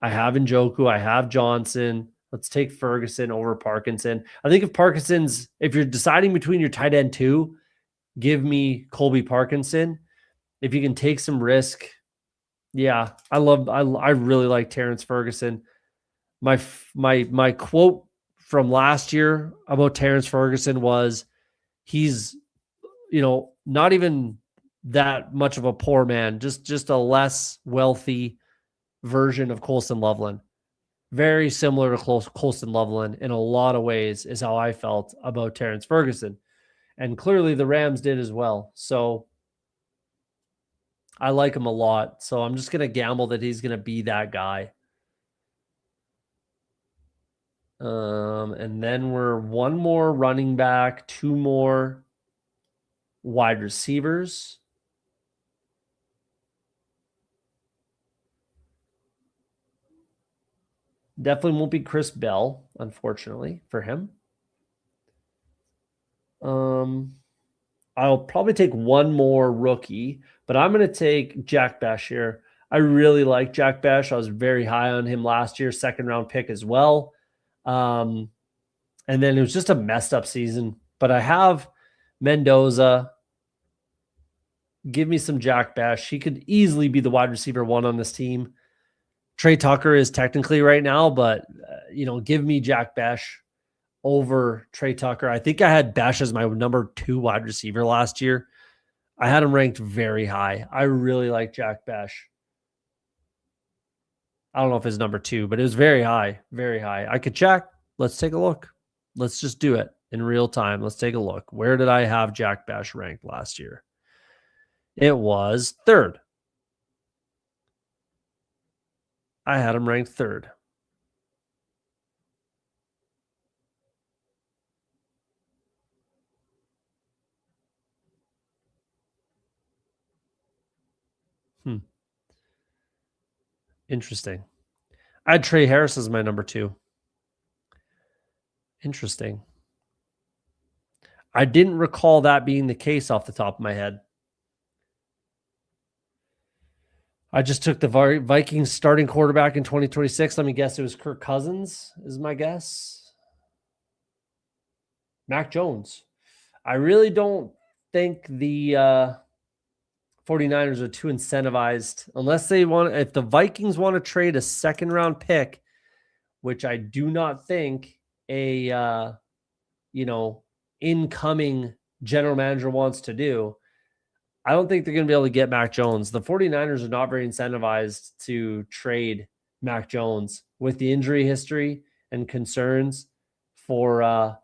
I have Njoku. I have Johnson. Let's take Ferguson over Parkinson. I think if you're deciding between your tight end two, give me Colby Parkinson. If you can take some risk, yeah, I really like Terrence Ferguson. My quote from last year about Terrence Ferguson was, he's, not even that much of a poor man, just a less wealthy version of Colston Loveland. Very similar to Colston Loveland in a lot of ways is how I felt about Terrence Ferguson. And clearly the Rams did as well. So I like him a lot. So I'm just going to gamble that he's going to be that guy. And then we're one more running back, 2 more wide receivers. Definitely won't be Chris Bell, unfortunately, for him. I'll probably take one more rookie, but I'm going to take Jack Besh here. I really like Jack Besh. I was very high on him last year, second round pick as well. And then it was just a messed up season. But I have Mendoza, Give me some Jack Bash. He could easily be the wide receiver 1 on this team. Trey Tucker is technically right now, but give me Jack Bash over Trey Tucker. I think I had Bash as my number 2 wide receiver last year. I had him ranked very high. I really like Jack Bash. I don't know if it's number 2, but it was very high, very high. I could check. Let's take a look. Let's just do it in real time. Let's take a look. Where did I have Jack Bash ranked last year? It was 3rd. I had him ranked 3rd. Interesting. I had Trey Harris as my number 2. Interesting. I didn't recall that being the case off the top of my head. I just took the Vikings starting quarterback in 2026. Let me guess. It was Kirk Cousins is my guess. Mac Jones. I really don't think the 49ers are too incentivized unless they want, if the Vikings want to trade a 2nd round pick, which I do not think a, incoming general manager wants to do. I don't think they're going to be able to get Mac Jones. The 49ers are not very incentivized to trade Mac Jones with the injury history and concerns for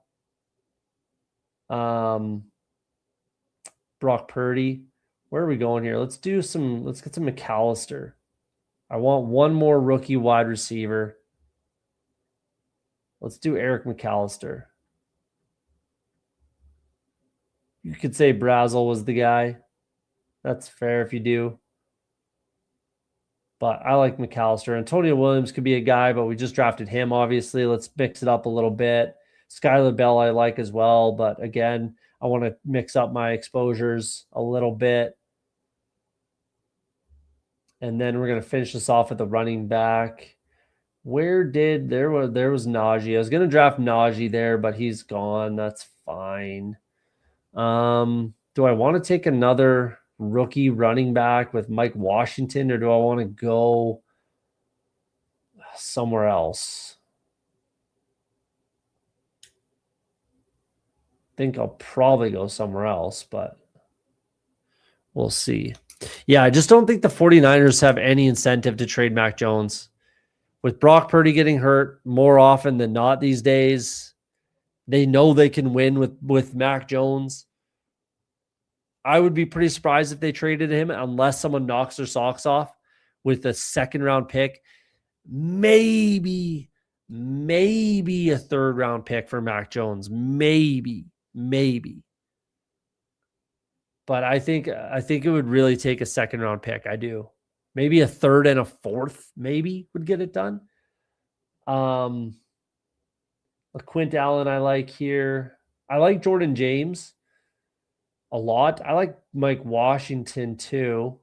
Brock Purdy. Where are we going here? Let's get some McAllister. I want one more rookie wide receiver. Let's do Eric McAllister. You could say Brazel was the guy. That's fair if you do. But I like McAllister. Antonio Williams could be a guy, but we just drafted him, obviously. Let's mix it up a little bit. Skylar Bell I like as well, but again, I want to mix up my exposures a little bit. And then we're going to finish this off with the running back. There was Najee. I was going to draft Najee there, but he's gone. That's fine. Do I want to take another rookie running back with Mike Washington, or do I want to go somewhere else? I think I'll probably go somewhere else, but we'll see. Yeah, I just don't think the 49ers have any incentive to trade Mac Jones. With Brock Purdy getting hurt more often than not these days, they know they can win with Mac Jones. I would be pretty surprised if they traded him unless someone knocks their socks off with a 2nd round pick. Maybe a 3rd round pick for Mac Jones. Maybe. But I think it would really take a 2nd round pick. I do. Maybe a 3rd and a 4th maybe would get it done. Quint Allen I like here. I like Jordan James a lot. I like Mike Washington too.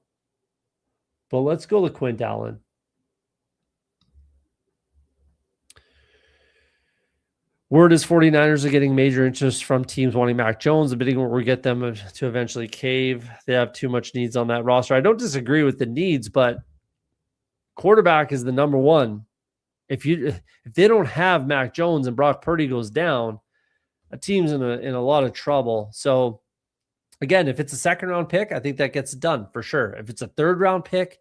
But let's go to Quint Allen. Word is 49ers are getting major interest from teams wanting Mac Jones. The bidding will get them to eventually cave. They have too much needs on that roster. I don't disagree with the needs, but quarterback is the number 1. If they don't have Mac Jones and Brock Purdy goes down, a team's in a lot of trouble. So again, if it's a 2nd round pick, I think that gets it done for sure. If it's a 3rd round pick,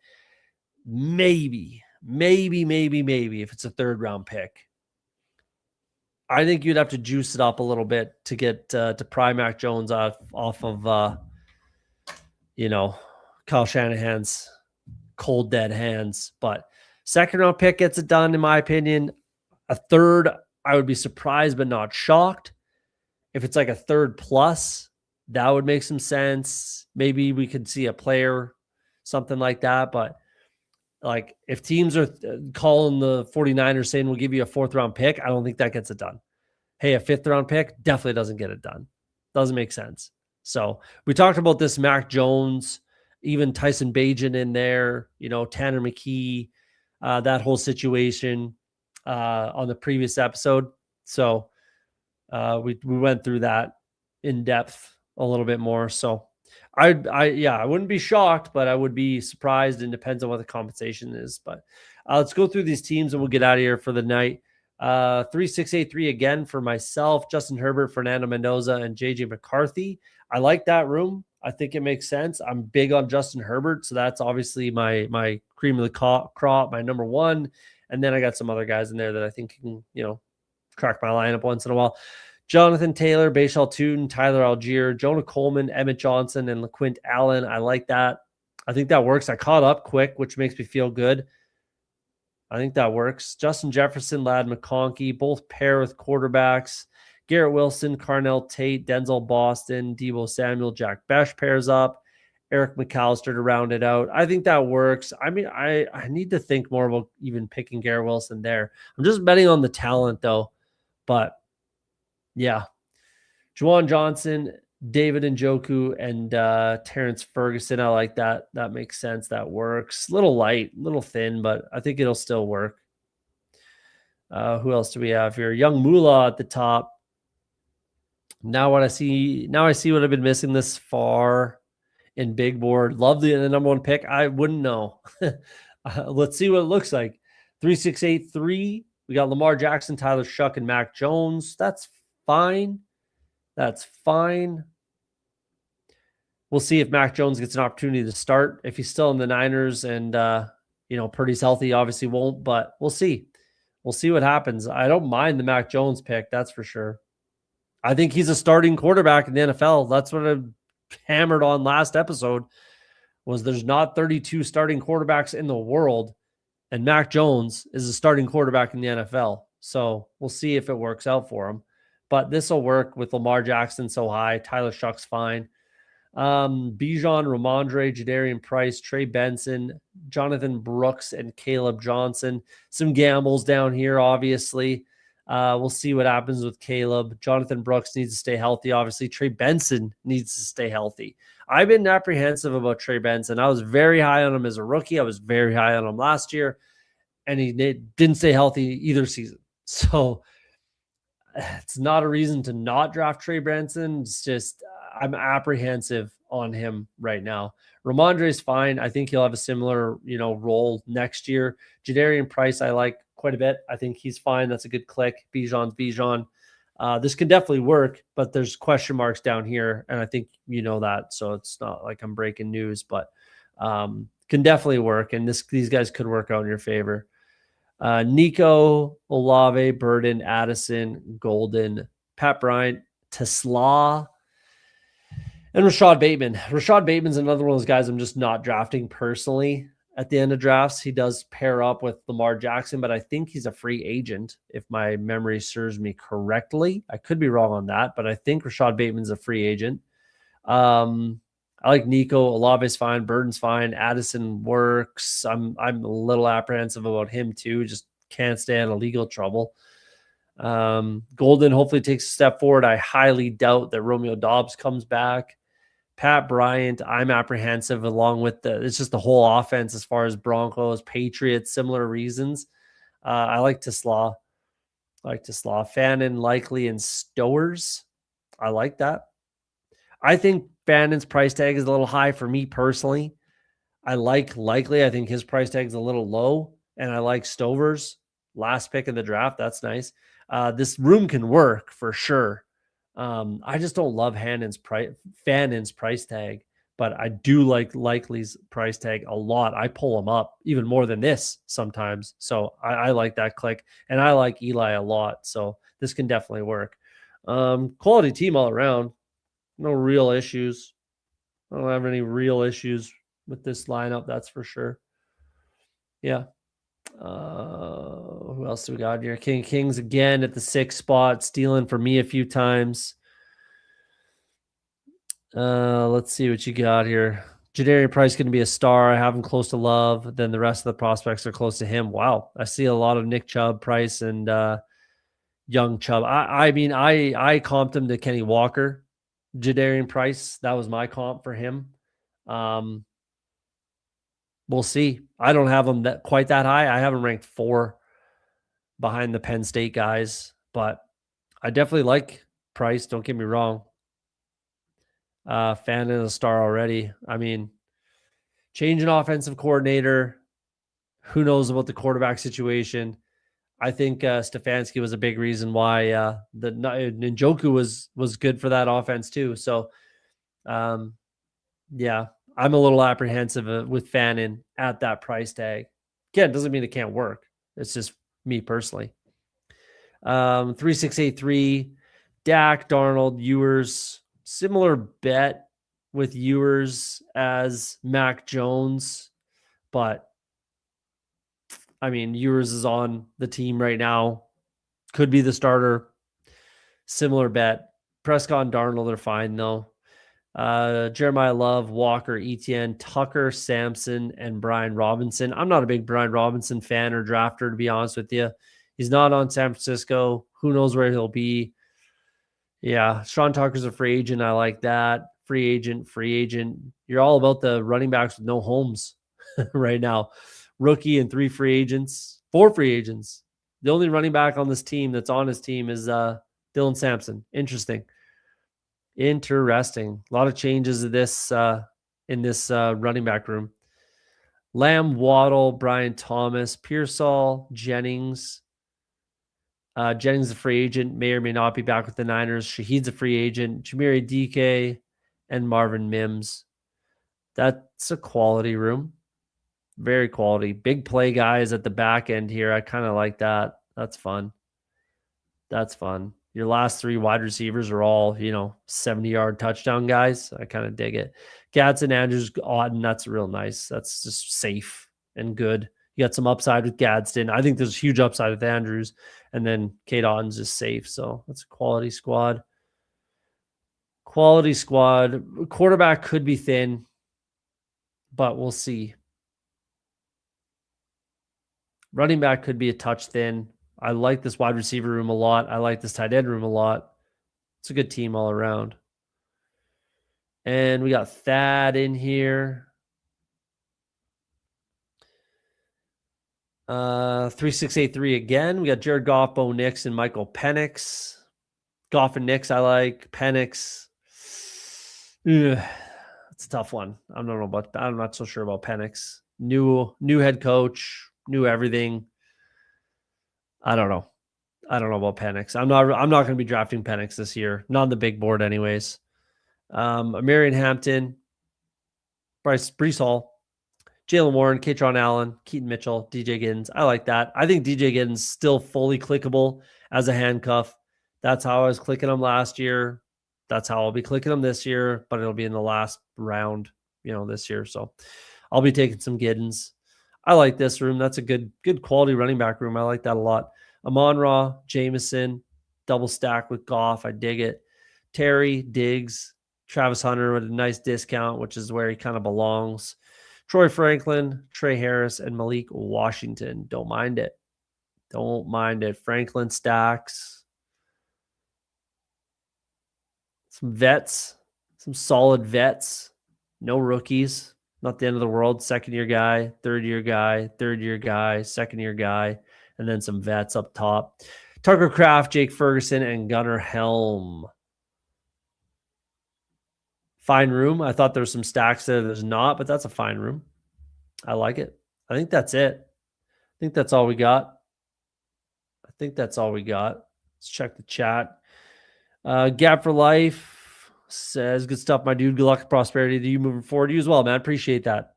maybe if it's a 3rd round pick. I think you'd have to juice it up a little bit to get to pry Mac Jones off of Kyle Shanahan's cold dead hands. But 2nd round pick gets it done, in my opinion. A 3rd, I would be surprised but not shocked. If it's like a 3rd plus, that would make some sense. Maybe we could see a player, something like that. But like if teams are calling the 49ers saying we'll give you a 4th round pick, I don't think that gets it done. Hey, a 5th round pick definitely doesn't get it done. Doesn't make sense. So we talked about this Mac Jones, even Tyson Bagent in there, Tanner McKee, that whole situation on the previous episode. So we went through that in depth a little bit more. So I wouldn't be shocked, but I would be surprised, and depends on what the compensation is. But let's go through these teams and we'll get out of here for the night. 3683 again for myself, Justin Herbert, Fernando Mendoza, and JJ McCarthy. I like that room. I think it makes sense. I'm big on Justin Herbert, so that's obviously my cream of the crop, my number one. And then I got some other guys in there that I think can, crack my lineup once in a while. Jonathan Taylor, Bashal Tootin, Tyler Algier, Jonah Coleman, Emmett Johnson, and LaQuint Allen. I like that. I think that works. I caught up quick, which makes me feel good. I think that works. Justin Jefferson, Lad McConkey, both pair with quarterbacks. Garrett Wilson, Carnell Tate, Denzel Boston, Deebo Samuel, Jack Besh pairs up. Eric McAllister to round it out. I think that works. I mean, I need to think more about even picking Garrett Wilson there. I'm just betting on the talent, though. But yeah, Juwan Johnson, David Njoku, and Terrence Ferguson. I like that. That makes sense. That works. Little light, little thin, but I think it'll still work. Who else do we have here? Young Moolah at the top. Now I see what I've been missing this far in big board. Love the number one pick. I wouldn't know. Let's see what it looks like. 3683. We got Lamar Jackson, Tyler Shuck, and Mac Jones. That's fine. That's fine. We'll see if Mac Jones gets an opportunity to start. If he's still in the Niners and, Purdy's healthy, obviously won't, but we'll see. We'll see what happens. I don't mind the Mac Jones pick, that's for sure. I think he's a starting quarterback in the NFL. That's what I hammered on last episode, was there's not 32 starting quarterbacks in the world, and Mac Jones is a starting quarterback in the NFL. So we'll see if it works out for him. But this will work with Lamar Jackson so high. Tyler Shuck's fine. Bijan, Ramondre, Jadarian Price, Trey Benson, Jonathan Brooks, and Caleb Johnson. Some gambles down here, obviously. We'll see what happens with Caleb. Jonathan Brooks needs to stay healthy, obviously. Trey Benson needs to stay healthy. I've been apprehensive about Trey Benson. I was very high on him as a rookie. I was very high on him last year, and he didn't stay healthy either season. So it's not a reason to not draft Trey Benson. It's just I'm apprehensive on him right now. Ramondre is fine. I think he'll have a similar, role next year. Jadarian Price, I like quite a bit. I think he's fine. That's a good click. Bijan's Bijan. This can definitely work, but there's question marks down here, and I think you know that, so it's not like I'm breaking news, but can definitely work, and these guys could work out in your favor. Nico, Olave, Burden, Addison, Golden, Pat Bryant, Tesla, and Rashad Bateman. Rashad Bateman's another one of those guys I'm just not drafting personally at the end of drafts. He does pair up with Lamar Jackson, but I think he's a free agent, if my memory serves me correctly. I could be wrong on that, but I think Rashad Bateman's a free agent. I like Nico. Olave's fine. Burden's fine. Addison works. I'm a little apprehensive about him too. Just can't stay out of legal trouble. Golden hopefully takes a step forward. I highly doubt that Romeo Doubs comes back. Pat Bryant, I'm apprehensive, along with it's just the whole offense as far as Broncos, Patriots, similar reasons. I like Tesla. Fannin, Likely, and Stowers. I like that. I think Fannon's price tag is a little high for me personally. I like Likely. I think his price tag is a little low. And I like Stovers, last pick in the draft. That's nice. This room can work for sure. I just don't love Fannon's price tag, but I do like Likely's price tag a lot. I pull him up even more than this sometimes. So I like that click, and I like Eli a lot. So this can definitely work. Quality team all around. No real issues. I don't have any real issues with this lineup, that's for sure. Yeah. Who else do we got here? Kings again at the 6th spot, stealing for me a few times. Let's see what you got here. Jadarian Price going to be a star. I have him close to Love. Then the rest of the prospects are close to him. Wow. I see a lot of Nick Chubb, Price, and young Chubb. I mean, I comped him to Kenny Walker. Jadarian Price, that was my comp for him. We'll see. I don't have him quite that high. I have him ranked 4 behind the Penn State guys, but I definitely like Price. Don't get me wrong. Fan of the star already. I mean, change an offensive coordinator. Who knows about the quarterback situation? I think Stefanski was a big reason why the Njoku was good for that offense too. So, yeah, I'm a little apprehensive with Fannin at that price tag. Again, it doesn't mean it can't work. It's just me personally. 3683, Dak, Darnold, Ewers. Similar bet with Ewers as Mac Jones, but I mean, Ewers is on the team right now. Could be the starter. Similar bet. Prescott and Darnold are fine, though. Jeremiah Love, Walker, Etienne, Tucker, Sampson, and Brian Robinson. I'm not a big Brian Robinson fan or drafter, to be honest with you. He's not on San Francisco. Who knows where he'll be? Yeah, Sean Tucker's a free agent. I like that. Free agent. You're all about the running backs with no homes right now. Rookie and 4 free agents. The only running back on this team that's on his team is Dylan Sampson. Interesting. A lot of changes in this running back room. Lamb, Waddle, Brian Thomas, Pearsall, Jennings. Jennings is a free agent, may or may not be back with the Niners. Shahid's a free agent. Jamiri DK and Marvin Mims. That's a quality room. Very quality. Big play guys at the back end here. I kind of like that. That's fun. Your last 3 wide receivers are all, 70-yard touchdown guys. I kind of dig it. Gadsden, Andrews, Auden, that's real nice. That's just safe and good. You got some upside with Gadsden. I think there's huge upside with Andrews. And then Kate Auden's just safe. So that's a quality squad. Quarterback could be thin, but we'll see. Running back could be a touch thin. I like this wide receiver room a lot. I like this tight end room a lot. It's a good team all around. And we got Thad in here. 3683 again. We got Jared Goff, Bo Nix, and Michael Penix. Goff and Nix, I like. Penix. It's a tough one. I'm not so sure about Penix. New head coach, new everything. I don't know about Penix. I'm not going to be drafting Penix this year. Not on the big board anyways. Marion Hampton, Brees Hall, Jalen Warren, Katron Allen, Keaton Mitchell, DJ Giddens. I like that. I think DJ Giddens still fully clickable as a handcuff. That's how I was clicking him last year. That's how I'll be clicking him this year, but it'll be in the last round, this year. So I'll be taking some Giddens. I like this room. That's a good quality running back room. I like that a lot. Amon-Ra, Jameson, double stack with Goff. I dig it. Terry, Diggs, Travis Hunter with a nice discount, which is where he kind of belongs. Troy Franklin, Trey Harris, and Malik Washington. Don't mind it. Franklin stacks. Some vets, some solid vets. No rookies. Not the end of the world. Second-year guy, third-year guy, second-year guy, and then some vets up top. Tucker Kraft, Jake Ferguson, and Gunnar Helm. Fine room. I thought there was some stacks there. There's not, but that's a fine room. I like it. I think that's it. I think that's all we got. Let's check the chat. Gap for Life says, good stuff, my dude. Good luck and prosperity to you moving forward. You as well, man. Appreciate that.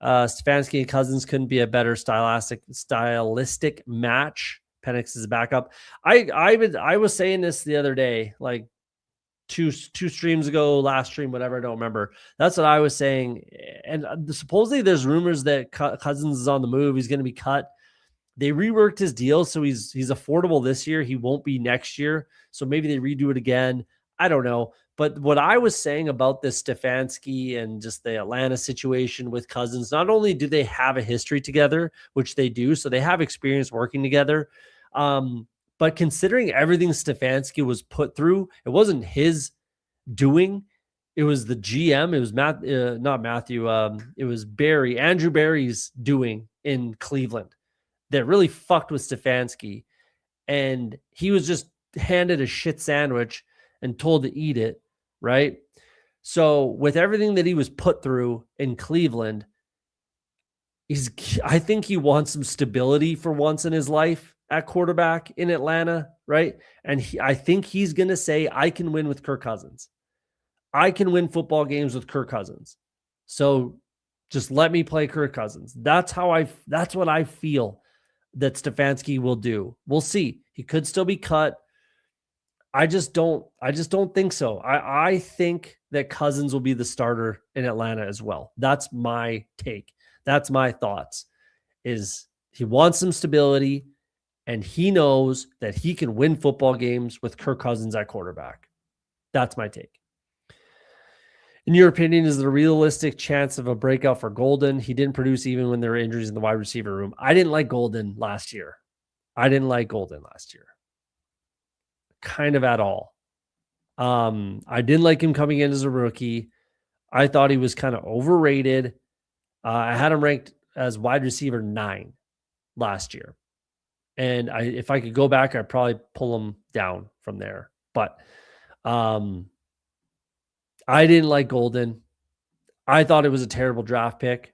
Stefanski and Cousins couldn't be a better stylistic match. Penix is a backup. I was saying this the other day, like two streams ago, last stream, whatever, I don't remember. That's what I was saying. And supposedly there's rumors that Cousins is on the move. He's going to be cut. They reworked his deal, so he's affordable this year. He won't be next year. So maybe they redo it again. I don't know. But what I was saying about this Stefanski and just the Atlanta situation with Cousins, not only do they have a history together, which they do, so they have experience working together, but considering everything Stefanski was put through, it wasn't his doing. It was the GM. It was not Matthew. It was Andrew Barry's doing in Cleveland that really fucked with Stefanski. And he was just handed a shit sandwich and told to eat it, right? So with everything that he was put through in Cleveland, I think he wants some stability for once in his life at quarterback in Atlanta, right? And I think he's going to say, I can win with Kirk Cousins. I can win football games with Kirk Cousins. So just let me play Kirk Cousins. That's what I feel that Stefanski will do. We'll see. He could still be cut. I just don't think so. I think that Cousins will be the starter in Atlanta as well. That's my take. That's my thoughts. Is he wants some stability, and he knows that he can win football games with Kirk Cousins at quarterback. That's my take. In your opinion, is there a realistic chance of a breakout for Golden? He didn't produce even when there were injuries in the wide receiver room. I didn't like Golden last year. Kind of at all. I didn't like him coming in as a rookie. I thought he was kind of overrated. I had him ranked as wide receiver 9 last year. And if I could go back, I'd probably pull him down from there. But I didn't like Golden. I thought it was a terrible draft pick.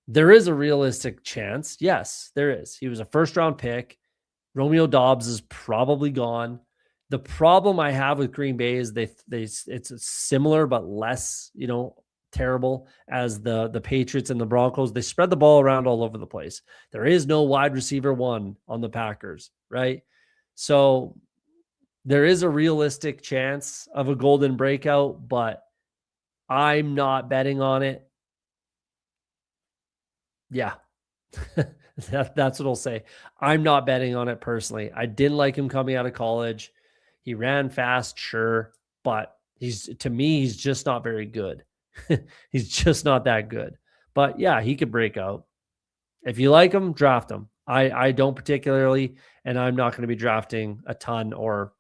There is a realistic chance. Yes, there is. He was a first-round pick. Romeo Doubs is probably gone. The problem I have with Green Bay is it's similar but less, terrible as the Patriots and the Broncos. They spread the ball around all over the place. There is no wide receiver 1 on the Packers, right? So there is a realistic chance of a Golden breakout, but I'm not betting on it. Yeah, that's what I'll say. I'm not betting on it personally. I didn't like him coming out of college. He ran fast, sure, but to me, he's just not very good. He's just not that good. But yeah, he could break out. If you like him, draft him. I don't particularly, and I'm not going to be drafting a ton or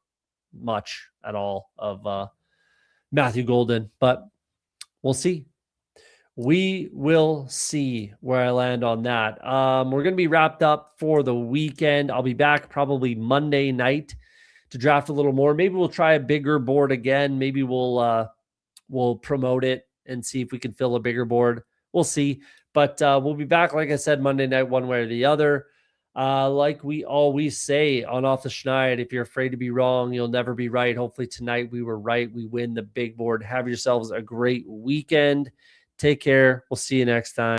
much at all of Matthew Golden, but we'll see. We will see where I land on that. We're going to be wrapped up for the weekend. I'll be back probably Monday night to draft a little more. Maybe we'll try a bigger board again. Maybe we'll promote it and see if we can fill a bigger board. We'll see. But we'll be back, like I said, Monday night, one way or the other. Like we always say on Off the Schneid, if you're afraid to be wrong, you'll never be right. Hopefully tonight we were right. We win the big board. Have yourselves a great weekend. Take care. We'll see you next time.